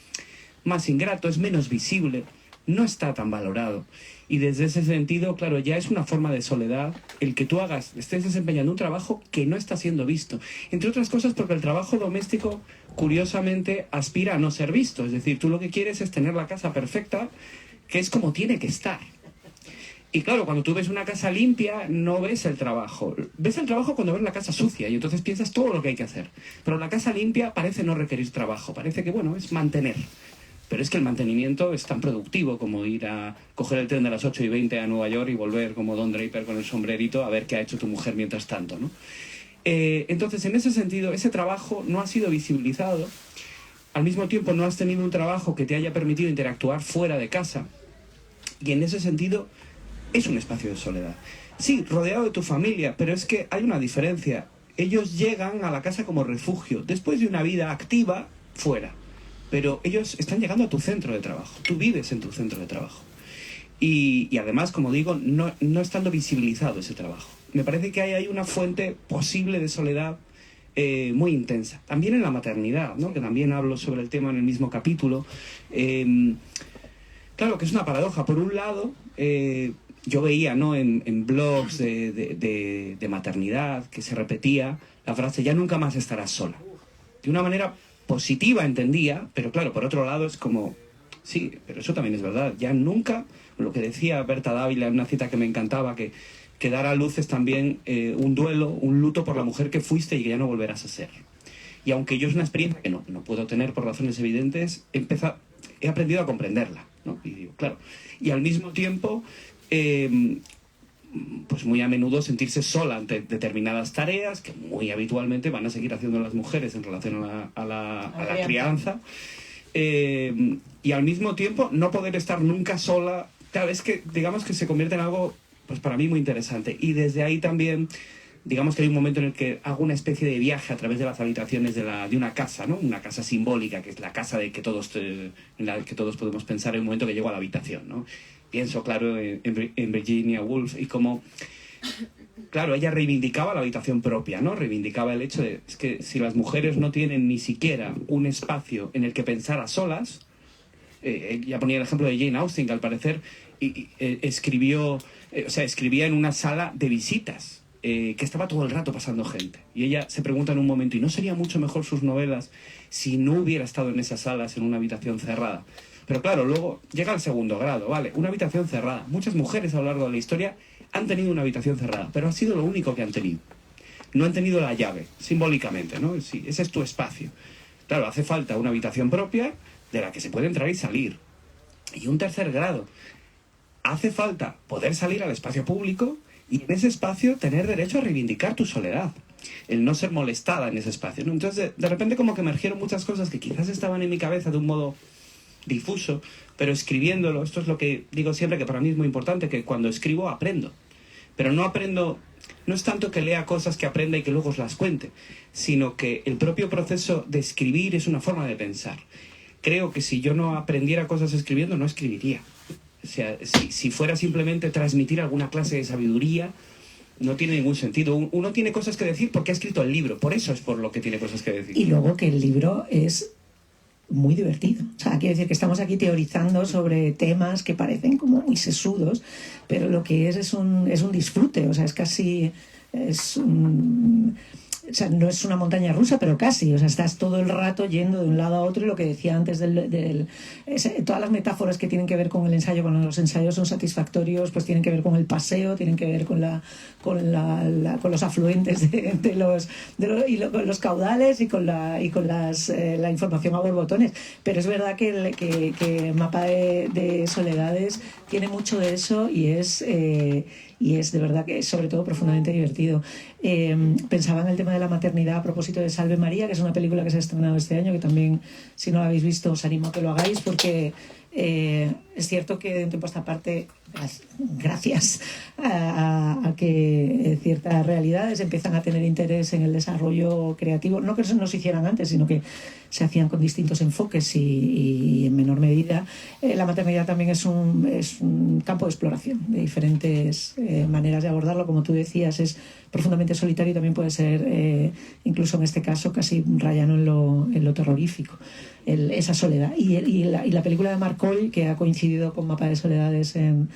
ingrato, es menos visible, no está tan valorado. Y desde ese sentido, claro, ya es una forma de soledad el que tú estés desempeñando un trabajo que no está siendo visto. Entre otras cosas porque el trabajo doméstico, curiosamente, aspira a no ser visto. Es decir, tú lo que quieres es tener la casa perfecta que es como tiene que estar. Y claro, cuando tú ves una casa limpia, no ves el trabajo. Ves el trabajo cuando ves la casa sucia y entonces piensas todo lo que hay que hacer. Pero la casa limpia parece no requerir trabajo, parece que, bueno, es mantener. Pero es que el mantenimiento es tan productivo como ir a coger el tren de las 8:20 a Nueva York y volver como Don Draper con el sombrerito a ver qué ha hecho tu mujer mientras tanto, ¿no? Entonces, en ese sentido, ese trabajo no ha sido visibilizado. Al mismo tiempo, no has tenido un trabajo que te haya permitido interactuar fuera de casa. Y en ese sentido, es un espacio de soledad. Sí, rodeado de tu familia, pero es que hay una diferencia. Ellos llegan a la casa como refugio, después de una vida activa fuera. Pero ellos están llegando a tu centro de trabajo. Tú vives en tu centro de trabajo. Y además, como digo, no estando visibilizado ese trabajo. Me parece que hay una fuente posible de soledad muy intensa. También en la maternidad, ¿no? Que también hablo sobre el tema en el mismo capítulo. Claro que es una paradoja. Por un lado, yo veía, ¿no?, en blogs de maternidad que se repetía la frase "ya nunca más estarás sola". De una manera positiva, entendía, pero claro, por otro lado es como, sí, pero eso también es verdad, ya nunca, lo que decía Berta Dávila en una cita que me encantaba, que dar a luz es también un duelo, un luto por la mujer que fuiste y que ya no volverás a ser. Y aunque yo es una experiencia que no puedo tener por razones evidentes, he aprendido a comprenderla, ¿no? Y digo, claro, y al mismo tiempo, pues muy a menudo sentirse sola ante determinadas tareas que muy habitualmente van a seguir haciendo las mujeres en relación a la crianza, y al mismo tiempo no poder estar nunca sola. Claro, es que digamos que se convierte en algo, pues para mí, muy interesante. Y desde ahí también, digamos que hay un momento en el que hago una especie de viaje a través de las habitaciones de una casa, ¿no? Una casa simbólica, que es la casa en la que todos podemos pensar en un momento que llego a la habitación, ¿no? Pienso, claro, en Virginia Woolf y como, claro, ella reivindicaba la habitación propia, ¿no? Reivindicaba el hecho de, es que si las mujeres no tienen ni siquiera un espacio en el que pensar a solas, ya ponía el ejemplo de Jane Austen, que al parecer escribía en una sala de visitas, que estaba todo el rato pasando gente. Y ella se pregunta en un momento, ¿y no sería mucho mejor sus novelas si no hubiera estado en esas salas, en una habitación cerrada? Pero claro, luego llega el segundo grado, ¿vale? Una habitación cerrada. Muchas mujeres a lo largo de la historia han tenido una habitación cerrada, pero ha sido lo único que han tenido. No han tenido la llave, simbólicamente, ¿no? Sí, ese es tu espacio. Claro, hace falta una habitación propia de la que se puede entrar y salir. Y un tercer grado. Hace falta poder salir al espacio público y en ese espacio tener derecho a reivindicar tu soledad. El no ser molestada en ese espacio, ¿no? Entonces, de repente como que emergieron muchas cosas que quizás estaban en mi cabeza de un modo difuso, pero escribiéndolo, esto es lo que digo siempre, que para mí es muy importante, que cuando escribo aprendo. Pero no aprendo, no es tanto que lea cosas que aprenda y que luego os las cuente, sino que el propio proceso de escribir es una forma de pensar. Creo que si yo no aprendiera cosas escribiendo, no escribiría. O sea, si fuera simplemente transmitir alguna clase de sabiduría, no tiene ningún sentido. Uno tiene cosas que decir porque ha escrito el libro, por eso es por lo que tiene cosas que decir. Y luego que el libro es muy divertido. O sea, quiero decir que estamos aquí teorizando sobre temas que parecen como muy sesudos, pero lo que es un disfrute. O sea, es casi... O sea, no es una montaña rusa, pero casi. O sea, estás todo el rato yendo de un lado a otro, y lo que decía antes todas las metáforas que tienen que ver con el ensayo, cuando los ensayos son satisfactorios, pues tienen que ver con el paseo, tienen que ver con los afluentes con los caudales y con la información a borbotones. Pero es verdad que Mapa de Soledades tiene mucho de eso y es de verdad que es sobre todo profundamente divertido. Pensaba en el tema de la maternidad a propósito de Salve María, que es una película que se ha estrenado este año, que también, si no la habéis visto, os animo a que lo hagáis, porque es cierto que de un tiempo a esta parte, gracias a que ciertas realidades empiezan a tener interés en el desarrollo creativo, no que no se hicieran antes, sino que se hacían con distintos enfoques y en menor medida, la maternidad también es un campo de exploración de diferentes maneras de abordarlo. Como tú decías, es profundamente solitario y también puede ser, incluso en este caso, casi rayano en lo terrorífico, esa soledad. Y la película de Mark Hall, que ha coincidido con Mapa de Soledades en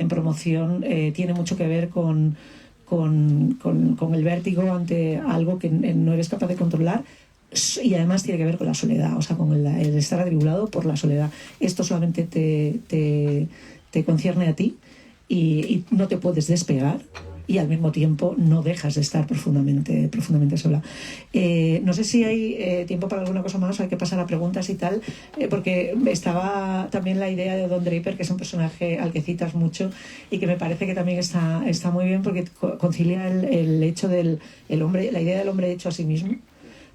promoción, tiene mucho que ver con el vértigo ante algo que no eres capaz de controlar, y además tiene que ver con la soledad, o sea, con el estar atribulado por la soledad. Esto solamente te concierne a ti y no te puedes despegar, y al mismo tiempo no dejas de estar profundamente sola. No sé si hay tiempo para alguna cosa más, hay que pasar a preguntas y tal, porque estaba también la idea de Don Draper, que es un personaje al que citas mucho y que me parece que también está muy bien, porque concilia el hecho del hombre, la idea del hombre hecho a sí mismo,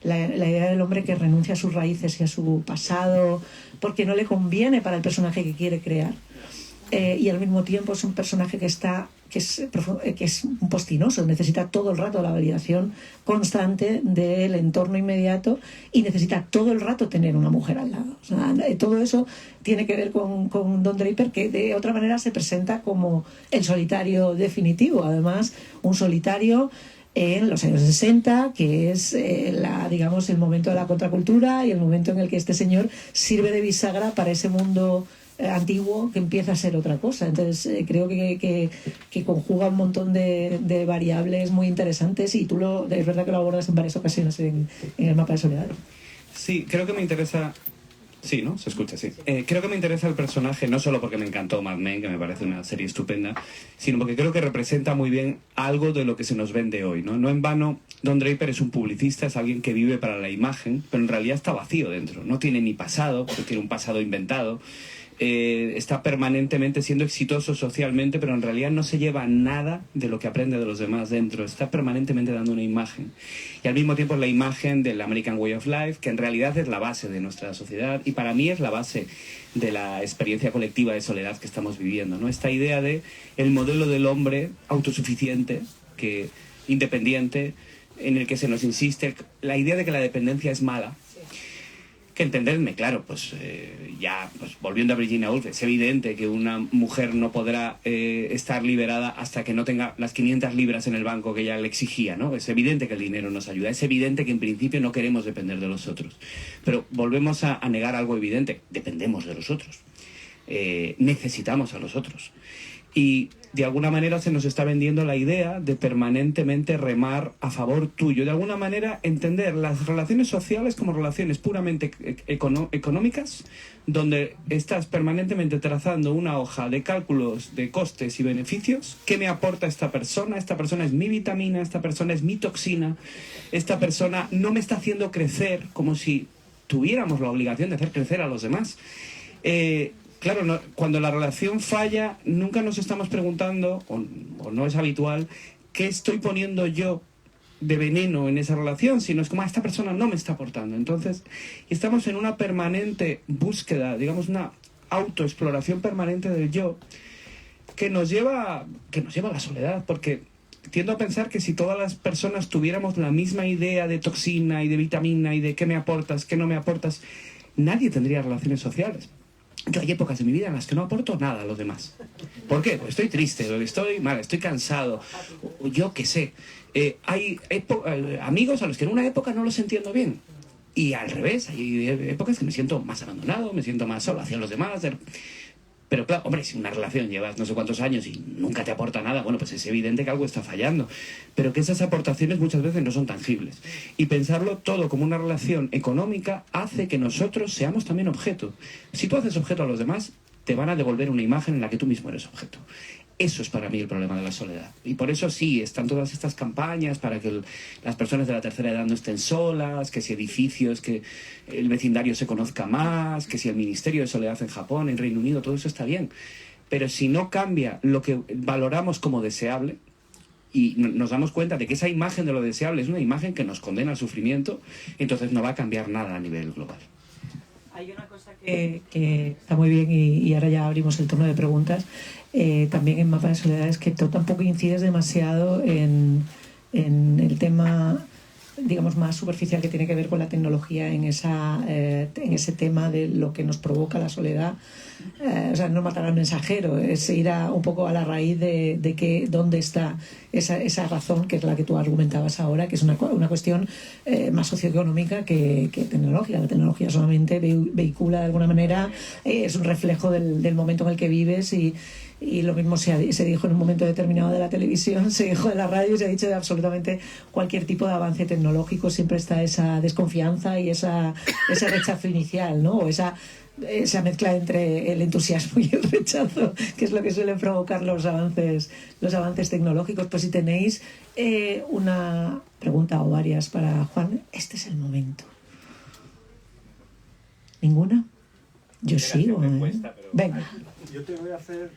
la idea del hombre que renuncia a sus raíces y a su pasado porque no le conviene para el personaje que quiere crear. Y al mismo tiempo es un personaje que es un postinoso, necesita todo el rato la validación constante del entorno inmediato y necesita todo el rato tener una mujer al lado. O sea, todo eso tiene que ver con Don Draper, que de otra manera se presenta como el solitario definitivo. Además, un solitario en los años 60, que es digamos, el momento de la contracultura y el momento en el que este señor sirve de bisagra para ese mundo antiguo que empieza a ser otra cosa. Entonces creo que conjuga un montón de variables muy interesantes, y tú es verdad que lo abordas en varias ocasiones en el Mapa de Soledad. Sí, creo que me interesa... Sí, ¿no? Se escucha, sí. Creo que me interesa el personaje no solo porque me encantó Mad Men, que me parece una serie estupenda, sino porque creo que representa muy bien algo de lo que se nos vende hoy, ¿no? No en vano, Don Draper es un publicista, es alguien que vive para la imagen, pero en realidad está vacío dentro. No tiene ni pasado, porque tiene un pasado inventado. Está permanentemente siendo exitoso socialmente, pero en realidad no se lleva nada de lo que aprende de los demás dentro. Está permanentemente dando una imagen, y al mismo tiempo es la imagen del American Way of Life, que en realidad es la base de nuestra sociedad, y para mí es la base de la experiencia colectiva de soledad que estamos viviendo, ¿no? Esta idea de el modelo del hombre autosuficiente, independiente, en el que se nos insiste la idea de que la dependencia es mala. Que entenderme, claro, pues volviendo a Virginia Woolf, es evidente que una mujer no podrá estar liberada hasta que no tenga las 500 libras en el banco que ella le exigía, ¿no? Es evidente que el dinero nos ayuda, es evidente que en principio no queremos depender de los otros, pero volvemos a negar algo evidente: dependemos de los otros, necesitamos a los otros. Y de alguna manera se nos está vendiendo la idea de permanentemente remar a favor tuyo. De alguna manera entender las relaciones sociales como relaciones puramente económicas, donde estás permanentemente trazando una hoja de cálculos de costes y beneficios. ¿Qué me aporta esta persona? Esta persona es mi vitamina, esta persona es mi toxina, esta persona no me está haciendo crecer, como si tuviéramos la obligación de hacer crecer a los demás. Claro, cuando la relación falla, nunca nos estamos preguntando, o no es habitual, ¿qué estoy poniendo yo de veneno en esa relación? Sino es como, esta persona no me está aportando. Entonces, estamos en una permanente búsqueda, digamos, una autoexploración permanente del yo, que nos lleva a la soledad, porque tiendo a pensar que si todas las personas tuviéramos la misma idea de toxina y de vitamina y de qué me aportas, qué no me aportas, nadie tendría relaciones sociales. Yo hay épocas de mi vida en las que no aporto nada a los demás. ¿Por qué? Pues estoy triste, estoy mal, estoy cansado, yo qué sé. Hay amigos a los que en una época no los entiendo bien. Y al revés, hay épocas que me siento más abandonado, me siento más solo hacia los demás. Pero claro, hombre, si una relación llevas no sé cuántos años y nunca te aporta nada, bueno, pues es evidente que algo está fallando. Pero que esas aportaciones muchas veces no son tangibles. Y pensarlo todo como una relación económica hace que nosotros seamos también objeto. Si tú haces objeto a los demás, te van a devolver una imagen en la que tú mismo eres objeto. Eso es para mí el problema de la soledad. Y por eso sí, están todas estas campañas para que las personas de la tercera edad no estén solas, que si edificios, que el vecindario se conozca más, que si el Ministerio de Soledad en Japón, en Reino Unido, todo eso está bien. Pero si no cambia lo que valoramos como deseable, y nos damos cuenta de que esa imagen de lo deseable es una imagen que nos condena al sufrimiento, entonces no va a cambiar nada a nivel global. Hay una cosa que está muy bien, y ahora ya abrimos el turno de preguntas. También en Mapa de Soledad es que tú tampoco incides demasiado en el tema, digamos, más superficial, que tiene que ver con la tecnología en ese tema de lo que nos provoca la soledad. O sea, no matar al mensajero, es ir un poco a la raíz de dónde está esa razón, que es la que tú argumentabas ahora, que es una cuestión más socioeconómica que tecnológica. La tecnología solamente vehicula de alguna manera, es un reflejo del momento en el que vives, y lo mismo se dijo en un momento determinado de la televisión, se dijo de la radio, se ha dicho de absolutamente cualquier tipo de avance tecnológico. Siempre está esa desconfianza y ese rechazo inicial, ¿no? O esa mezcla entre el entusiasmo y el rechazo, que es lo que suelen provocar los avances tecnológicos. Pues si tenéis una pregunta o varias para Juan, este es el momento. ¿Ninguna? Yo sigo, ¿eh? Venga. Yo te voy a hacer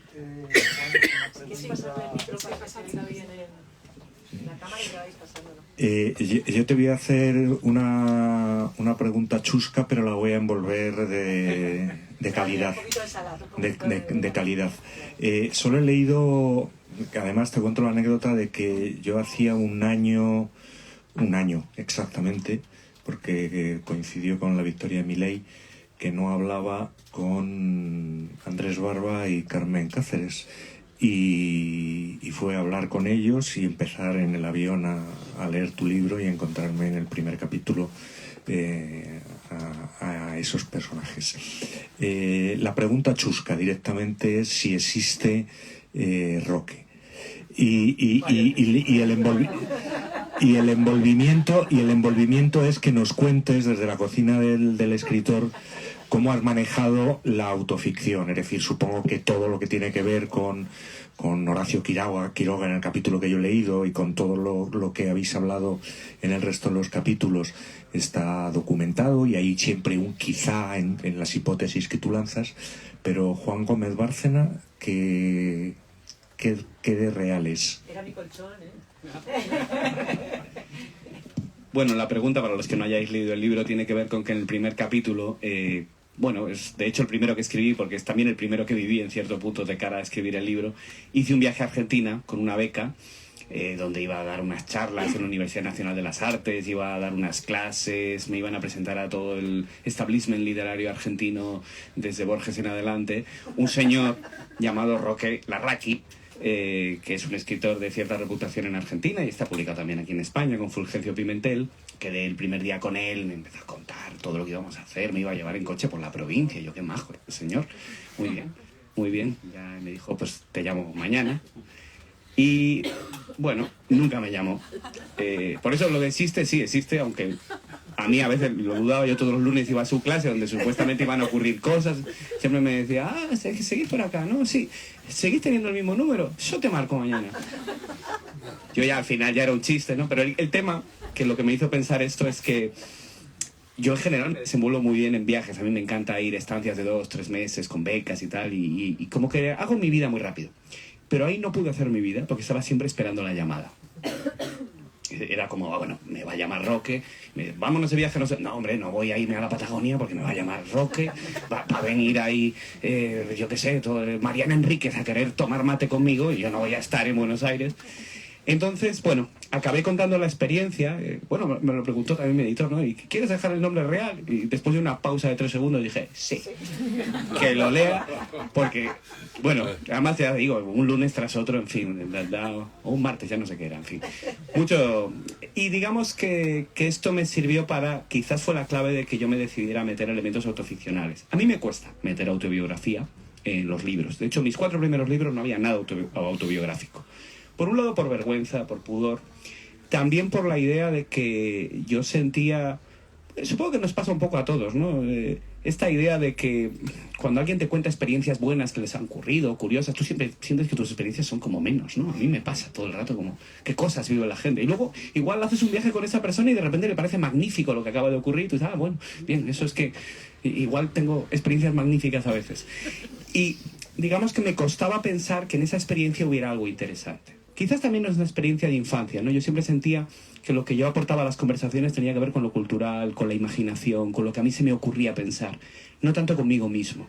yo te voy a hacer una pregunta chusca, pero la voy a envolver de calidad. De calidad. Solo he leído, que además te cuento la anécdota de que yo hacía un año exactamente, porque coincidió con la victoria de Milei, que no hablaba con Andrés Barba y Carmen Cáceres. Y fue a hablar con ellos y empezar en el avión a leer tu libro y encontrarme en el primer capítulo a esos personajes. La pregunta chusca directamente es si existe Roque. Y el envolvimiento es que nos cuentes desde la cocina del escritor cómo has manejado la autoficción. Es decir, supongo que todo lo que tiene que ver con Horacio Quiroga en el capítulo que yo he leído y con todo lo que habéis hablado en el resto de los capítulos está documentado, y hay siempre un quizá en las hipótesis que tú lanzas. Pero Juan Gómez Bárcena, ¿qué de real es? Era mi colchón, ¿eh? Bueno, la pregunta, para los que no hayáis leído el libro, tiene que ver con que en el primer capítulo, bueno, es de hecho el primero que escribí, porque es también el primero que viví en cierto punto de cara a escribir el libro. Hice un viaje a Argentina con una beca, donde iba a dar unas charlas en la Universidad Nacional de las Artes, iba a dar unas clases, me iban a presentar a todo el establishment literario argentino desde Borges en adelante. Un señor llamado Roque Larraqui, que es un escritor de cierta reputación en Argentina y está publicado también aquí en España con Fulgencio Pimentel. Quedé el primer día con él, me empezó a contar todo lo que íbamos a hacer, me iba a llevar en coche por la provincia. Yo, qué majo, señor. Muy bien. Ya me dijo, pues te llamo mañana. Y bueno, nunca me llamó. Por eso lo de existe, sí existe, aunque a mí a veces lo dudaba. Yo todos los lunes iba a su clase donde supuestamente iban a ocurrir cosas. Siempre me decía, seguís por acá, ¿no? Sí, ¿seguís teniendo el mismo número? Yo te marco mañana. Yo ya al final ya era un chiste, ¿no? Pero el tema, que lo que me hizo pensar esto es que yo en general me desenvuelvo muy bien en viajes. A mí me encanta ir a estancias de 2-3 meses con becas y tal, y como que hago mi vida muy rápido. Pero ahí no pude hacer mi vida porque estaba siempre esperando la llamada. Era como, bueno, me va a llamar Roque, vámonos de viaje, no sé. No, hombre, no voy a irme a la Patagonia porque me va a llamar Roque, va a venir ahí, yo qué sé, Mariana Enríquez a querer tomar mate conmigo y yo no voy a estar en Buenos Aires. Entonces, bueno, acabé contando la experiencia. Bueno, me lo preguntó también mi editor, ¿no? ¿Y quieres dejar el nombre real? Y después de una pausa de 3 segundos dije, sí, que lo lea, porque, bueno, además ya digo, un lunes tras otro, en fin, o un martes, ya no sé qué era, en fin. Mucho. Y digamos que esto me sirvió para, quizás fue la clave de que yo me decidiera a meter elementos autoficcionales. A mí me cuesta meter autobiografía en los libros. De hecho, mis 4 primeros libros no había nada autobiográfico. Por un lado por vergüenza, por pudor, también por la idea de que yo sentía, supongo que nos pasa un poco a todos, ¿no? Esta idea de que cuando alguien te cuenta experiencias buenas que les han ocurrido, curiosas, tú siempre sientes que tus experiencias son como menos, ¿no? A mí me pasa todo el rato como, ¿qué cosas vive la gente? Y luego igual haces un viaje con esa persona y de repente le parece magnífico lo que acaba de ocurrir y tú dices, bueno, bien, eso es que igual tengo experiencias magníficas a veces. Y digamos que me costaba pensar que en esa experiencia hubiera algo interesante. Quizás también es una experiencia de infancia, ¿no? Yo siempre sentía que lo que yo aportaba a las conversaciones tenía que ver con lo cultural, con la imaginación, con lo que a mí se me ocurría pensar, no tanto conmigo mismo.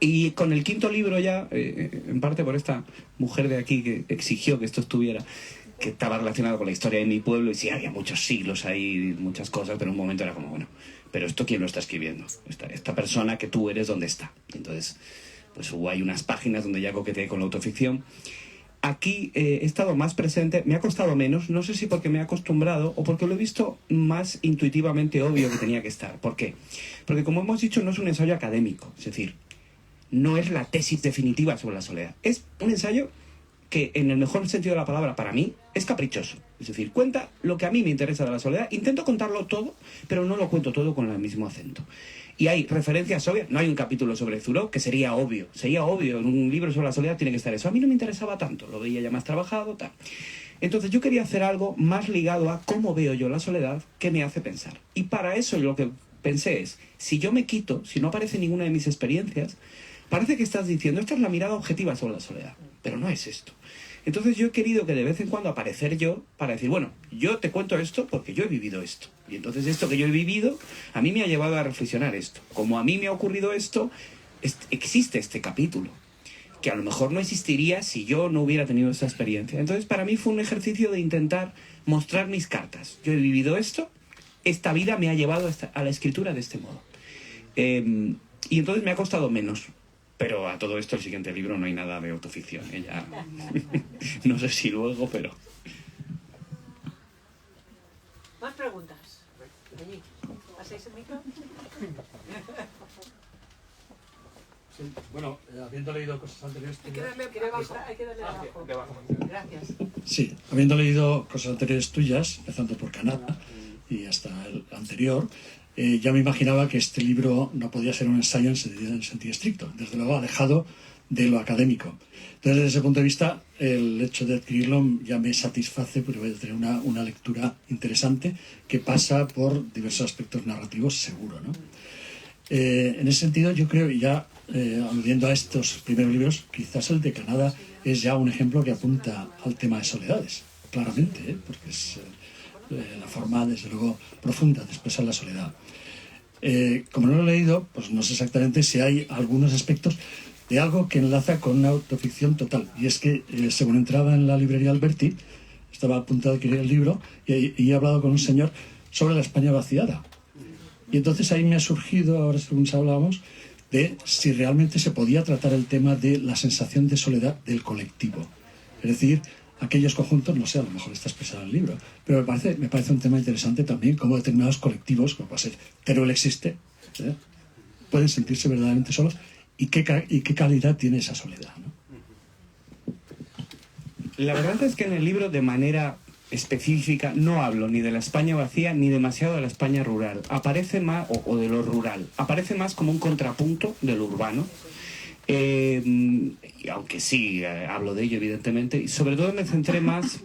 Y con el 5.º libro ya, en parte por esta mujer de aquí que exigió que esto estuviera, que estaba relacionado con la historia de mi pueblo, y sí, había muchos siglos ahí, muchas cosas, pero en un momento era como, bueno, pero ¿esto quién lo está escribiendo? Esta persona que tú eres, ¿dónde está? Entonces, pues hubo ahí unas páginas donde ya coqueteé con la autoficción. Aquí he estado más presente, me ha costado menos, no sé si porque me he acostumbrado o porque lo he visto más intuitivamente obvio que tenía que estar. ¿Por qué? Porque como hemos dicho, no es un ensayo académico, es decir, no es la tesis definitiva sobre la soledad. Es un ensayo que, en el mejor sentido de la palabra, para mí, es caprichoso. Es decir, cuenta lo que a mí me interesa de la soledad. Intento contarlo todo, pero no lo cuento todo con el mismo acento. Y hay referencias obvias. No hay un capítulo sobre Thoreau, que sería obvio. Sería obvio, en un libro sobre la soledad tiene que estar eso. A mí no me interesaba tanto, lo veía ya más trabajado, tal. Entonces yo quería hacer algo más ligado a cómo veo yo la soledad, que me hace pensar. Y para eso lo que pensé es, si yo me quito, si no aparece ninguna de mis experiencias, parece que estás diciendo, esta es la mirada objetiva sobre la soledad, pero no es esto. Entonces yo he querido que de vez en cuando aparecer yo para decir, bueno, yo te cuento esto porque yo he vivido esto. Y entonces esto que yo he vivido a mí me ha llevado a reflexionar esto. Como a mí me ha ocurrido esto, existe este capítulo, que a lo mejor no existiría si yo no hubiera tenido esta experiencia. Entonces para mí fue un ejercicio de intentar mostrar mis cartas. Yo he vivido esto, esta vida me ha llevado a la escritura de este modo. Y entonces me ha costado menos. Pero a todo esto, el siguiente libro no hay nada de autoficción. Ya no sé si luego, pero... ¿Más preguntas? Allí. ¿Pasáis el micro? Sí, bueno, habiendo leído cosas anteriores... Hay que darle abajo. Gracias. Sí, habiendo leído cosas anteriores tuyas, empezando por Canadá y hasta el anterior, ya me imaginaba que este libro no podía ser un ensayo en sentido estricto, desde luego alejado de lo académico. Entonces, desde ese punto de vista, el hecho de adquirirlo ya me satisface, porque voy a tener una lectura interesante que pasa por diversos aspectos narrativos, seguro, ¿no? En ese sentido, yo creo, ya aludiendo a estos primeros libros, quizás el de Canadá es ya un ejemplo que apunta al tema de soledades, claramente, porque es la forma, desde luego, profunda de expresar la soledad. Como no lo he leído, pues no sé exactamente si hay algunos aspectos de algo que enlaza con una autoficción total. Y es que, según entraba en la librería Alberti, estaba apuntado a adquirir el libro y he hablado con un señor sobre la España vaciada. Y entonces ahí me ha surgido, ahora según hablábamos, de si realmente se podía tratar el tema de la sensación de soledad del colectivo. Es decir, aquellos conjuntos, no sé, a lo mejor está expresado en el libro, pero me parece un tema interesante también cómo determinados colectivos, como puede ser Teruel existe, pueden sentirse verdaderamente solos y qué calidad tiene esa soledad, ¿no? La verdad es que en el libro, de manera específica, no hablo ni de la España vacía ni demasiado de la España rural. Aparece más, o de lo rural, aparece más como un contrapunto de lo urbano. Y aunque sí, hablo de ello evidentemente, y sobre todo me centré más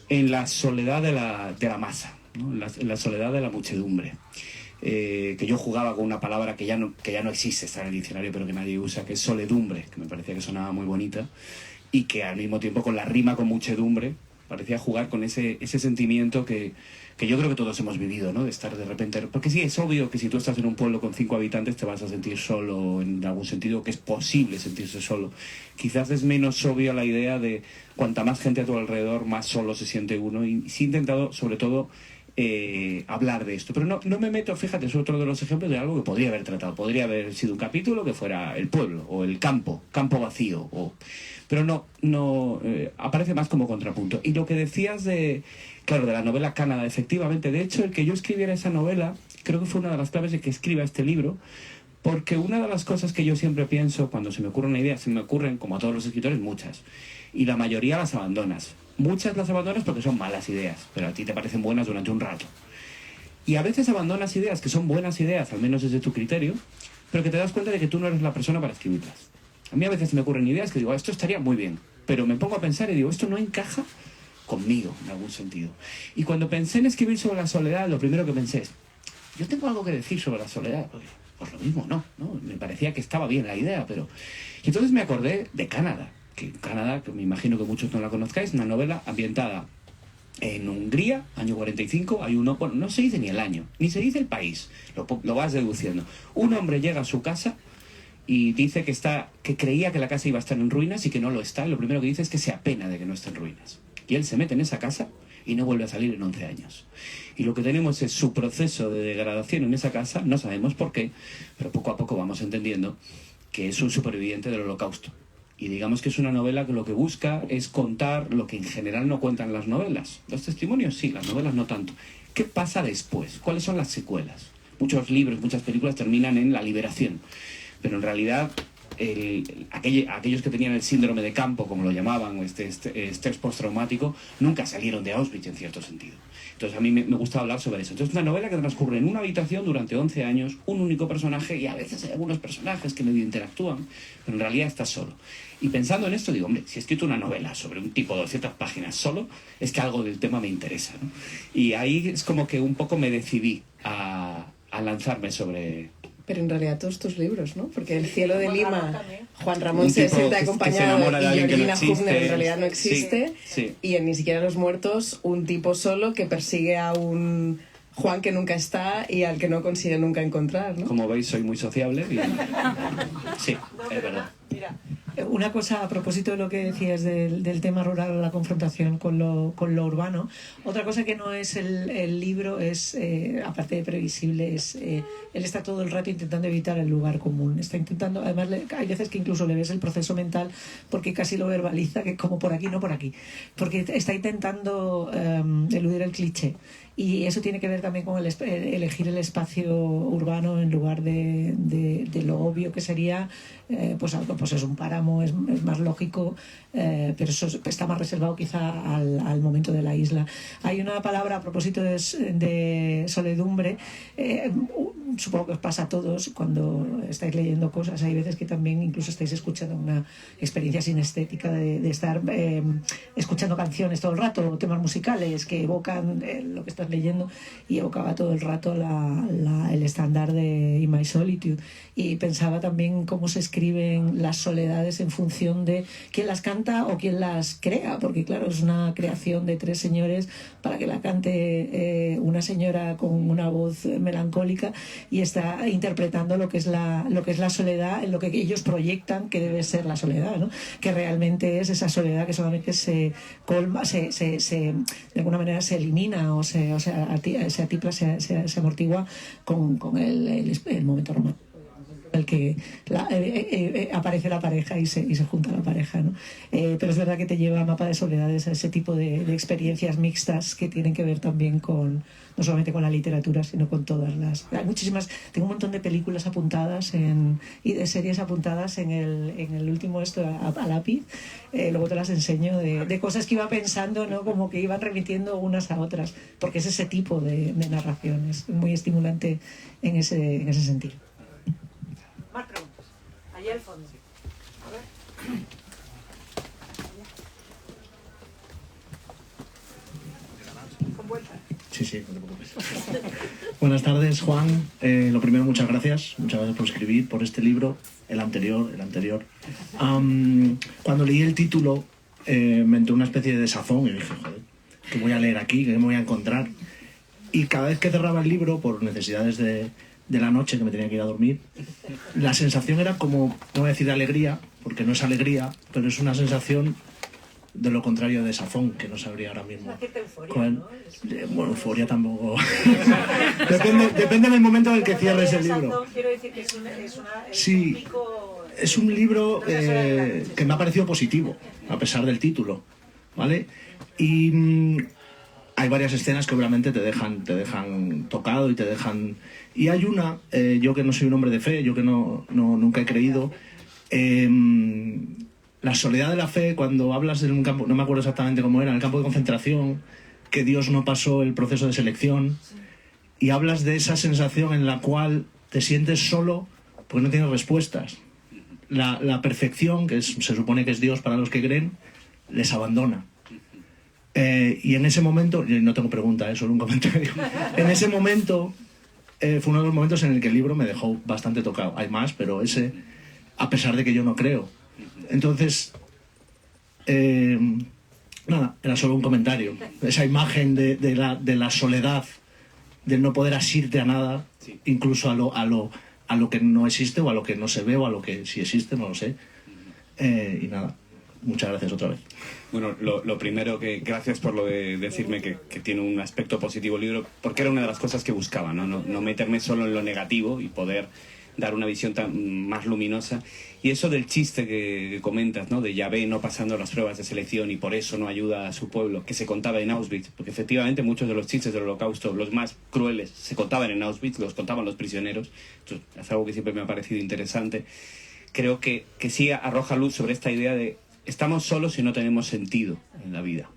en la soledad de la masa, ¿no? En la soledad de la muchedumbre, que yo jugaba con una palabra que ya no existe, está en el diccionario pero que nadie usa, que es soledumbre, que me parecía que sonaba muy bonita y que al mismo tiempo con la rima con muchedumbre parecía jugar con ese sentimiento que yo creo que todos hemos vivido, ¿no? De estar de repente... Porque sí, es obvio que si tú estás en un pueblo con 5 habitantes te vas a sentir solo, en algún sentido, que es posible sentirse solo. Quizás es menos obvia la idea de cuanta más gente a tu alrededor, más solo se siente uno. Y sí he intentado, sobre todo, hablar de esto. Pero no me meto, fíjate, es otro de los ejemplos de algo que podría haber tratado. Podría haber sido un capítulo que fuera el pueblo, o el campo vacío, pero no aparece más como contrapunto. Y lo que decías de la novela Canadá, efectivamente, de hecho, el que yo escribiera esa novela creo que fue una de las claves de que escriba este libro, porque una de las cosas que yo siempre pienso cuando se me ocurre una idea, se me ocurren, como a todos los escritores, muchas, y la mayoría las abandonas. Muchas las abandonas porque son malas ideas, pero a ti te parecen buenas durante un rato. Y a veces abandonas ideas que son buenas ideas, al menos desde tu criterio, pero que te das cuenta de que tú no eres la persona para escribirlas. A mí a veces me ocurren ideas que digo, esto estaría muy bien, pero me pongo a pensar y digo, esto no encaja conmigo en algún sentido. Y cuando pensé en escribir sobre la soledad, lo primero que pensé es, yo tengo algo que decir sobre la soledad. Pues lo mismo, no, me parecía que estaba bien la idea, pero... Y entonces me acordé de Canadá, que me imagino que muchos no la conozcáis, una novela ambientada en Hungría, año 45, hay uno, bueno, no se dice ni el año, ni se dice el país, lo vas deduciendo. Un hombre llega a su casa y dice que creía que la casa iba a estar en ruinas y que no lo está, y lo primero que dice es que se apena de que no esté en ruinas. Y él se mete en esa casa y no vuelve a salir en 11 años. Y lo que tenemos es su proceso de degradación en esa casa, no sabemos por qué, pero poco a poco vamos entendiendo que es un superviviente del Holocausto. Y digamos que es una novela que lo que busca es contar lo que en general no cuentan las novelas. Los testimonios sí, las novelas no tanto. ¿Qué pasa después? ¿Cuáles son las secuelas? Muchos libros, muchas películas terminan en la liberación. Pero en realidad aquellos que tenían el síndrome de campo, como lo llamaban, o estrés postraumático, nunca salieron de Auschwitz en cierto sentido. Entonces a mí me gusta hablar sobre eso. Entonces, una novela que transcurre en una habitación durante 11 años, un único personaje, y a veces hay algunos personajes que medio interactúan, pero en realidad estás solo. Y pensando en esto digo, hombre, si he escrito una novela sobre un tipo de 200 páginas solo, es que algo del tema me interesa, ¿no? Y ahí es como que un poco me decidí a lanzarme sobre... Pero en realidad todos tus libros, ¿no? Porque El cielo de Lima, Juan Ramón Un se tipo siente que se acompañado enamora de y alguien que no Georgina existe. Hübner en realidad no existe. Sí. Y en Ni siquiera los muertos, un tipo solo que persigue a un Juan que nunca está y al que no consigue nunca encontrar, ¿no? Como veis, soy muy sociable. Y... Sí, es verdad. Mira, Una cosa a propósito de lo que decías del tema rural, la confrontación con lo urbano. Otra cosa que no es el libro es, aparte de previsible, es él está todo el rato intentando evitar el lugar común. Está intentando, además hay veces que incluso le ves el proceso mental porque casi lo verbaliza, que como por aquí, no por aquí. Porque está intentando eludir el cliché. Y eso tiene que ver también con elegir el espacio urbano en lugar de lo obvio que sería, pues algo, pues es un páramo, es más lógico, pero eso está más reservado quizá al momento de la isla. Hay una palabra a propósito de soledumbre, supongo que os pasa a todos cuando estáis leyendo cosas, hay veces que también incluso estáis escuchando una experiencia sinestética de estar escuchando canciones todo el rato, o temas musicales que evocan lo que estás leyendo, y evocaba todo el rato el estándar de In My Solitude, y pensaba también cómo se escriben las soledades en función de quién las canta o quién las crea, porque claro, es una creación de tres señores para que la cante una señora con una voz melancólica, y está interpretando lo que es la soledad, en lo que ellos proyectan que debe ser la soledad, ¿no? Que realmente es esa soledad que solamente se colma, de alguna manera se elimina o se atipla, se amortigua con el momento romántico, el que aparece la pareja y se junta la pareja, ¿no? Pero es verdad que te lleva a Mapa de Soledades a ese tipo de experiencias mixtas que tienen que ver también con, no solamente con la literatura, sino con todas las... Hay muchísimas, tengo un montón de películas apuntadas y de series apuntadas en el último a lápiz, luego te las enseño, de cosas que iba pensando, ¿no? Como que iban remitiendo unas a otras, porque es ese tipo de narración, es muy estimulante en ese sentido. más preguntas. Allí al fondo. A ver. Con vuelta. Sí, no te preocupes. Buenas tardes, Juan. Lo primero, muchas gracias por escribir, por este libro, el anterior. Cuando leí el título, me entró una especie de desazón y dije, joder, ¿qué voy a leer aquí? ¿Qué me voy a encontrar? Y cada vez que cerraba el libro, por necesidades de la noche, que me tenía que ir a dormir, la sensación era como, no voy a decir de alegría, porque no es alegría, pero es una sensación de lo contrario de desazón, que no sabría ahora mismo. Una cierta euforia, ¿no? Bueno, euforia tampoco. depende del momento en el que cierres el libro. Quiero decir que es sí, un pico... es un libro que me ha parecido positivo, a pesar del título, ¿vale? Y hay varias escenas que obviamente te dejan tocado y te dejan... Y hay una, yo que no soy un hombre de fe, yo que nunca he creído, la soledad de la fe, cuando hablas en un campo, no me acuerdo exactamente cómo era, en el campo de concentración, que Dios no pasó el proceso de selección, y hablas de esa sensación en la cual te sientes solo porque no tienes respuestas. La perfección, que se supone que es Dios para los que creen, les abandona. Y en ese momento, no tengo pregunta, solo un comentario, en ese momento fue uno de los momentos en el que el libro me dejó bastante tocado. Hay más, pero ese, a pesar de que yo no creo. Entonces, nada, era solo un comentario. Esa imagen de la soledad, del no poder asirte a nada, incluso a lo que no existe, o a lo que no se ve, o a lo que sí existe, no lo sé. Y nada, muchas gracias otra vez. Bueno, lo primero, que gracias por lo de decirme que tiene un aspecto positivo el libro, porque era una de las cosas que buscaba, no meterme solo en lo negativo y poder dar una visión más luminosa. Y eso del chiste que comentas, ¿no? De Yahvé no pasando las pruebas de selección y por eso no ayuda a su pueblo, que se contaba en Auschwitz, porque efectivamente muchos de los chistes del Holocausto, los más crueles, se contaban en Auschwitz, los contaban los prisioneros. Entonces, es algo que siempre me ha parecido interesante. creo que sí arroja luz sobre esta idea de estamos solos y no tenemos sentido en la vida.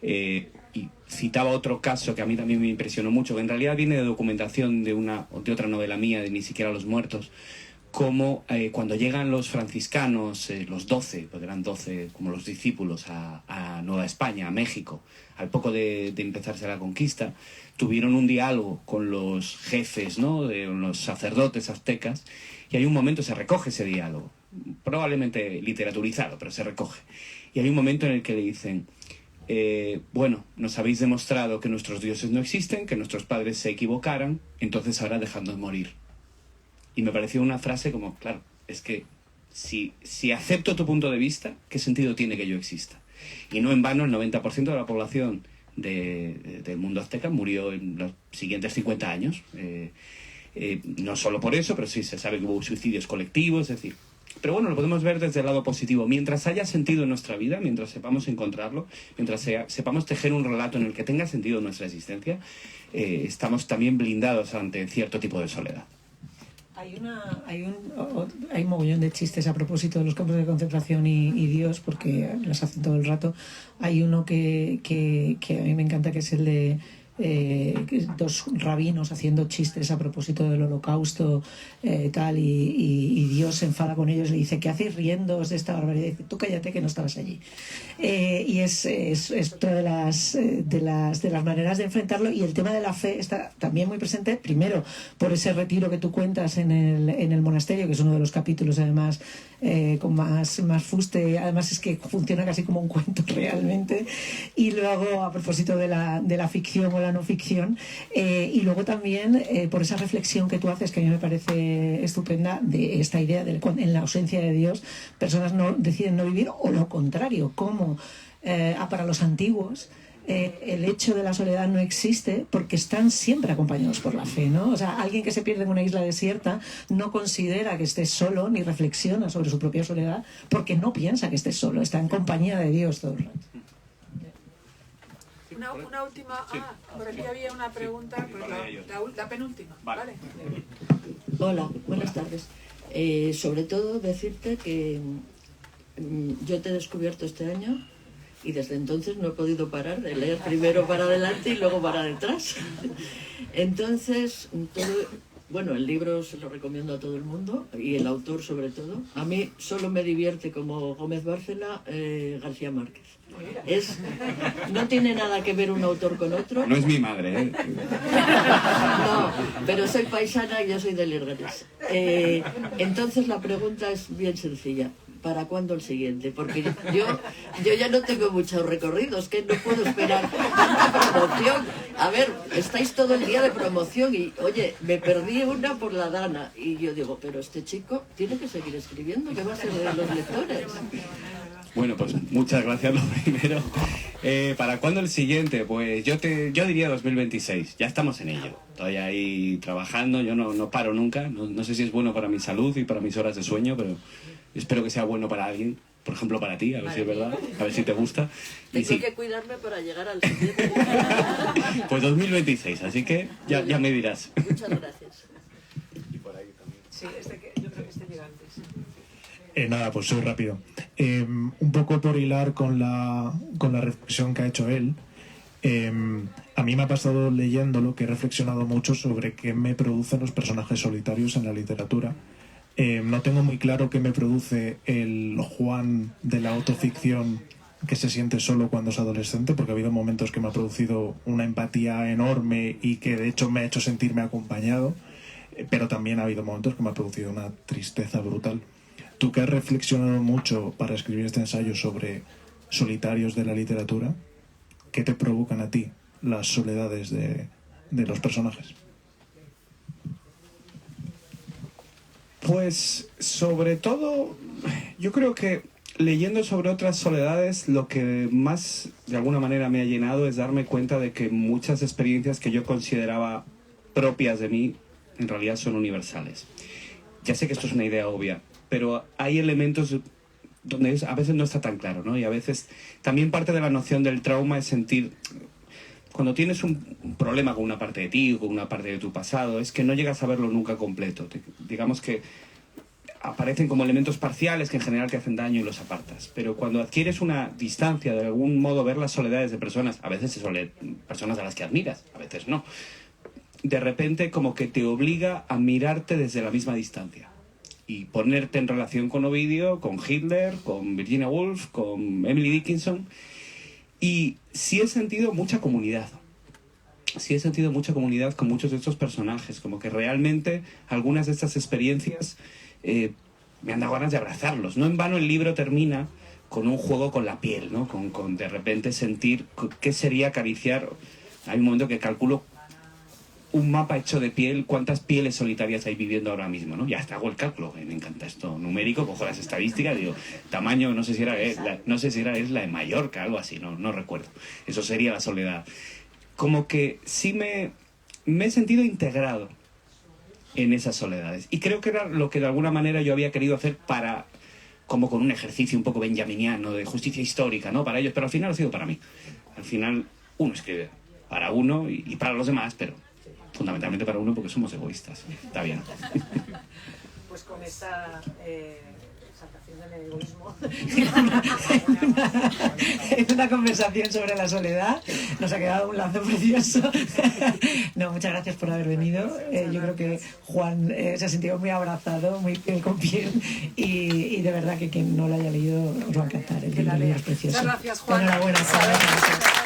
Y citaba otro caso que a mí también me impresionó mucho, que en realidad viene de documentación de otra novela mía, de Ni siquiera los muertos, como cuando llegan los franciscanos, los 12, porque eran 12 como los discípulos, a Nueva España, a México, al poco de empezarse la conquista, tuvieron un diálogo con los jefes, ¿no?, de los sacerdotes aztecas, y hay un momento, se recoge ese diálogo, probablemente literaturizado, pero se recoge. Y hay un momento en el que le dicen, bueno, nos habéis demostrado que nuestros dioses no existen, que nuestros padres se equivocaran, entonces ahora dejadnos morir. Y me pareció una frase como, claro, es que si acepto tu punto de vista, ¿qué sentido tiene que yo exista? Y no en vano el 90% de la población del mundo azteca murió en los siguientes 50 años. No solo por eso, pero sí se sabe que hubo suicidios colectivos, es decir... Pero bueno, lo podemos ver desde el lado positivo. Mientras haya sentido en nuestra vida, mientras sepamos encontrarlo, mientras sepamos tejer un relato en el que tenga sentido nuestra existencia, estamos también blindados ante cierto tipo de soledad. Hay un mogollón de chistes a propósito de los campos de concentración y Dios, porque los hacen todo el rato. Hay uno que a mí me encanta, que es el de dos rabinos haciendo chistes a propósito del holocausto, tal, y Dios se enfada con ellos y le dice, ¿qué hacéis riéndoos de esta barbaridad? Y dice, tú cállate que no estabas allí. Y es otra de las maneras de enfrentarlo. Y el tema de la fe está también muy presente, primero por ese retiro que tú cuentas en el monasterio, que es uno de los capítulos además con más fuste, además es que funciona casi como un cuento realmente. Y luego a propósito de la ficción o la no ficción, y luego también por esa reflexión que tú haces, que a mí me parece estupenda, de esta idea de en la ausencia de Dios personas deciden no vivir, o lo contrario, como para los antiguos el hecho de la soledad no existe porque están siempre acompañados por la fe, ¿no? O sea, alguien que se pierde en una isla desierta no considera que esté solo ni reflexiona sobre su propia soledad porque no piensa que esté solo, está en compañía de Dios todo el rato. Una última... por aquí había una pregunta, pues la penúltima. Vale. Hola, buenas tardes. Sobre todo decirte que yo te he descubierto este año y desde entonces no he podido parar de leer primero para adelante y luego para detrás. Entonces, bueno, el libro se lo recomiendo a todo el mundo y el autor sobre todo. A mí solo me divierte como Gómez Bárcena García Márquez. No tiene nada que ver un autor con otro. No es mi madre, ¿eh? No, pero soy paisana y yo soy de Lierganes. Entonces la pregunta es bien sencilla. ¿Para cuándo el siguiente? Porque yo ya no tengo muchos recorridos, que no puedo esperar tanta promoción. A ver, estáis todo el día de promoción y, oye, me perdí una por la Dana. Y yo digo, pero este chico tiene que seguir escribiendo, ¿qué va a ser de los lectores? Bueno, pues muchas gracias lo primero. ¿Para cuándo el siguiente? Pues yo diría 2026. Ya estamos en ello. Estoy ahí trabajando, yo no paro nunca. No sé si es bueno para mi salud y para mis horas de sueño, pero espero que sea bueno para alguien. Por ejemplo, para ti, a ver si es verdad, a ver si te gusta. Tengo que cuidarme para llegar al siguiente. Pues 2026, así que ya me dirás. Muchas gracias. Y por ahí también. Sí, yo creo que este llega antes. Nada, pues soy rápido. Un poco por hilar con la reflexión que ha hecho él. A mí me ha pasado leyéndolo que he reflexionado mucho sobre qué me producen los personajes solitarios en la literatura. No tengo muy claro qué me produce el Juan de la autoficción que se siente solo cuando es adolescente, porque ha habido momentos que me ha producido una empatía enorme y que de hecho me ha hecho sentirme acompañado, pero también ha habido momentos que me ha producido una tristeza brutal. Tú que has reflexionado mucho para escribir este ensayo sobre solitarios de la literatura, ¿qué te provocan a ti las soledades de los personajes? Pues sobre todo, yo creo que leyendo sobre otras soledades, lo que más de alguna manera me ha llenado es darme cuenta de que muchas experiencias que yo consideraba propias de mí, en realidad son universales. Ya sé que esto es una idea obvia, pero hay elementos donde a veces no está tan claro, ¿no? Y a veces también parte de la noción del trauma es sentir... Cuando tienes un problema con una parte de ti o con una parte de tu pasado, es que no llegas a verlo nunca completo. Digamos que aparecen como elementos parciales que en general te hacen daño y los apartas. Pero cuando adquieres una distancia, de algún modo ver las soledades de personas, a veces son personas a las que admiras, a veces no, de repente como que te obliga a mirarte desde la misma distancia y ponerte en relación con Ovidio, con Hitler, con Virginia Woolf, con Emily Dickinson. Y sí he sentido mucha comunidad. Sí he sentido mucha comunidad con muchos de estos personajes, como que realmente algunas de estas experiencias me han dado ganas de abrazarlos. No en vano el libro termina con un juego con la piel, ¿no? Con de repente sentir qué sería acariciar. Hay un momento que calculo un mapa hecho de piel, cuántas pieles solitarias hay viviendo ahora mismo, ¿no? Ya hasta hago el cálculo, me encanta esto numérico, cojo las estadísticas, digo, tamaño, no sé si era isla de Mallorca, algo así, no recuerdo. Eso sería la soledad. Como que sí me he sentido integrado en esas soledades. Y creo que era lo que de alguna manera yo había querido hacer para, como con un ejercicio un poco benjaminiano de justicia histórica, ¿no? Para ellos, pero al final ha sido para mí. Al final uno escribe para uno y para los demás, pero fundamentalmente para uno porque somos egoístas. Está bien. Pues con esta exaltación del egoísmo en una conversación sobre la soledad nos ha quedado un lazo precioso. No, muchas gracias por haber venido. Yo creo que Juan se ha sentido muy abrazado, muy piel con piel, y de verdad que quien no lo haya leído os va a encantar. El libro es precioso. Muchas gracias, Juan. Enhorabuena, Juan.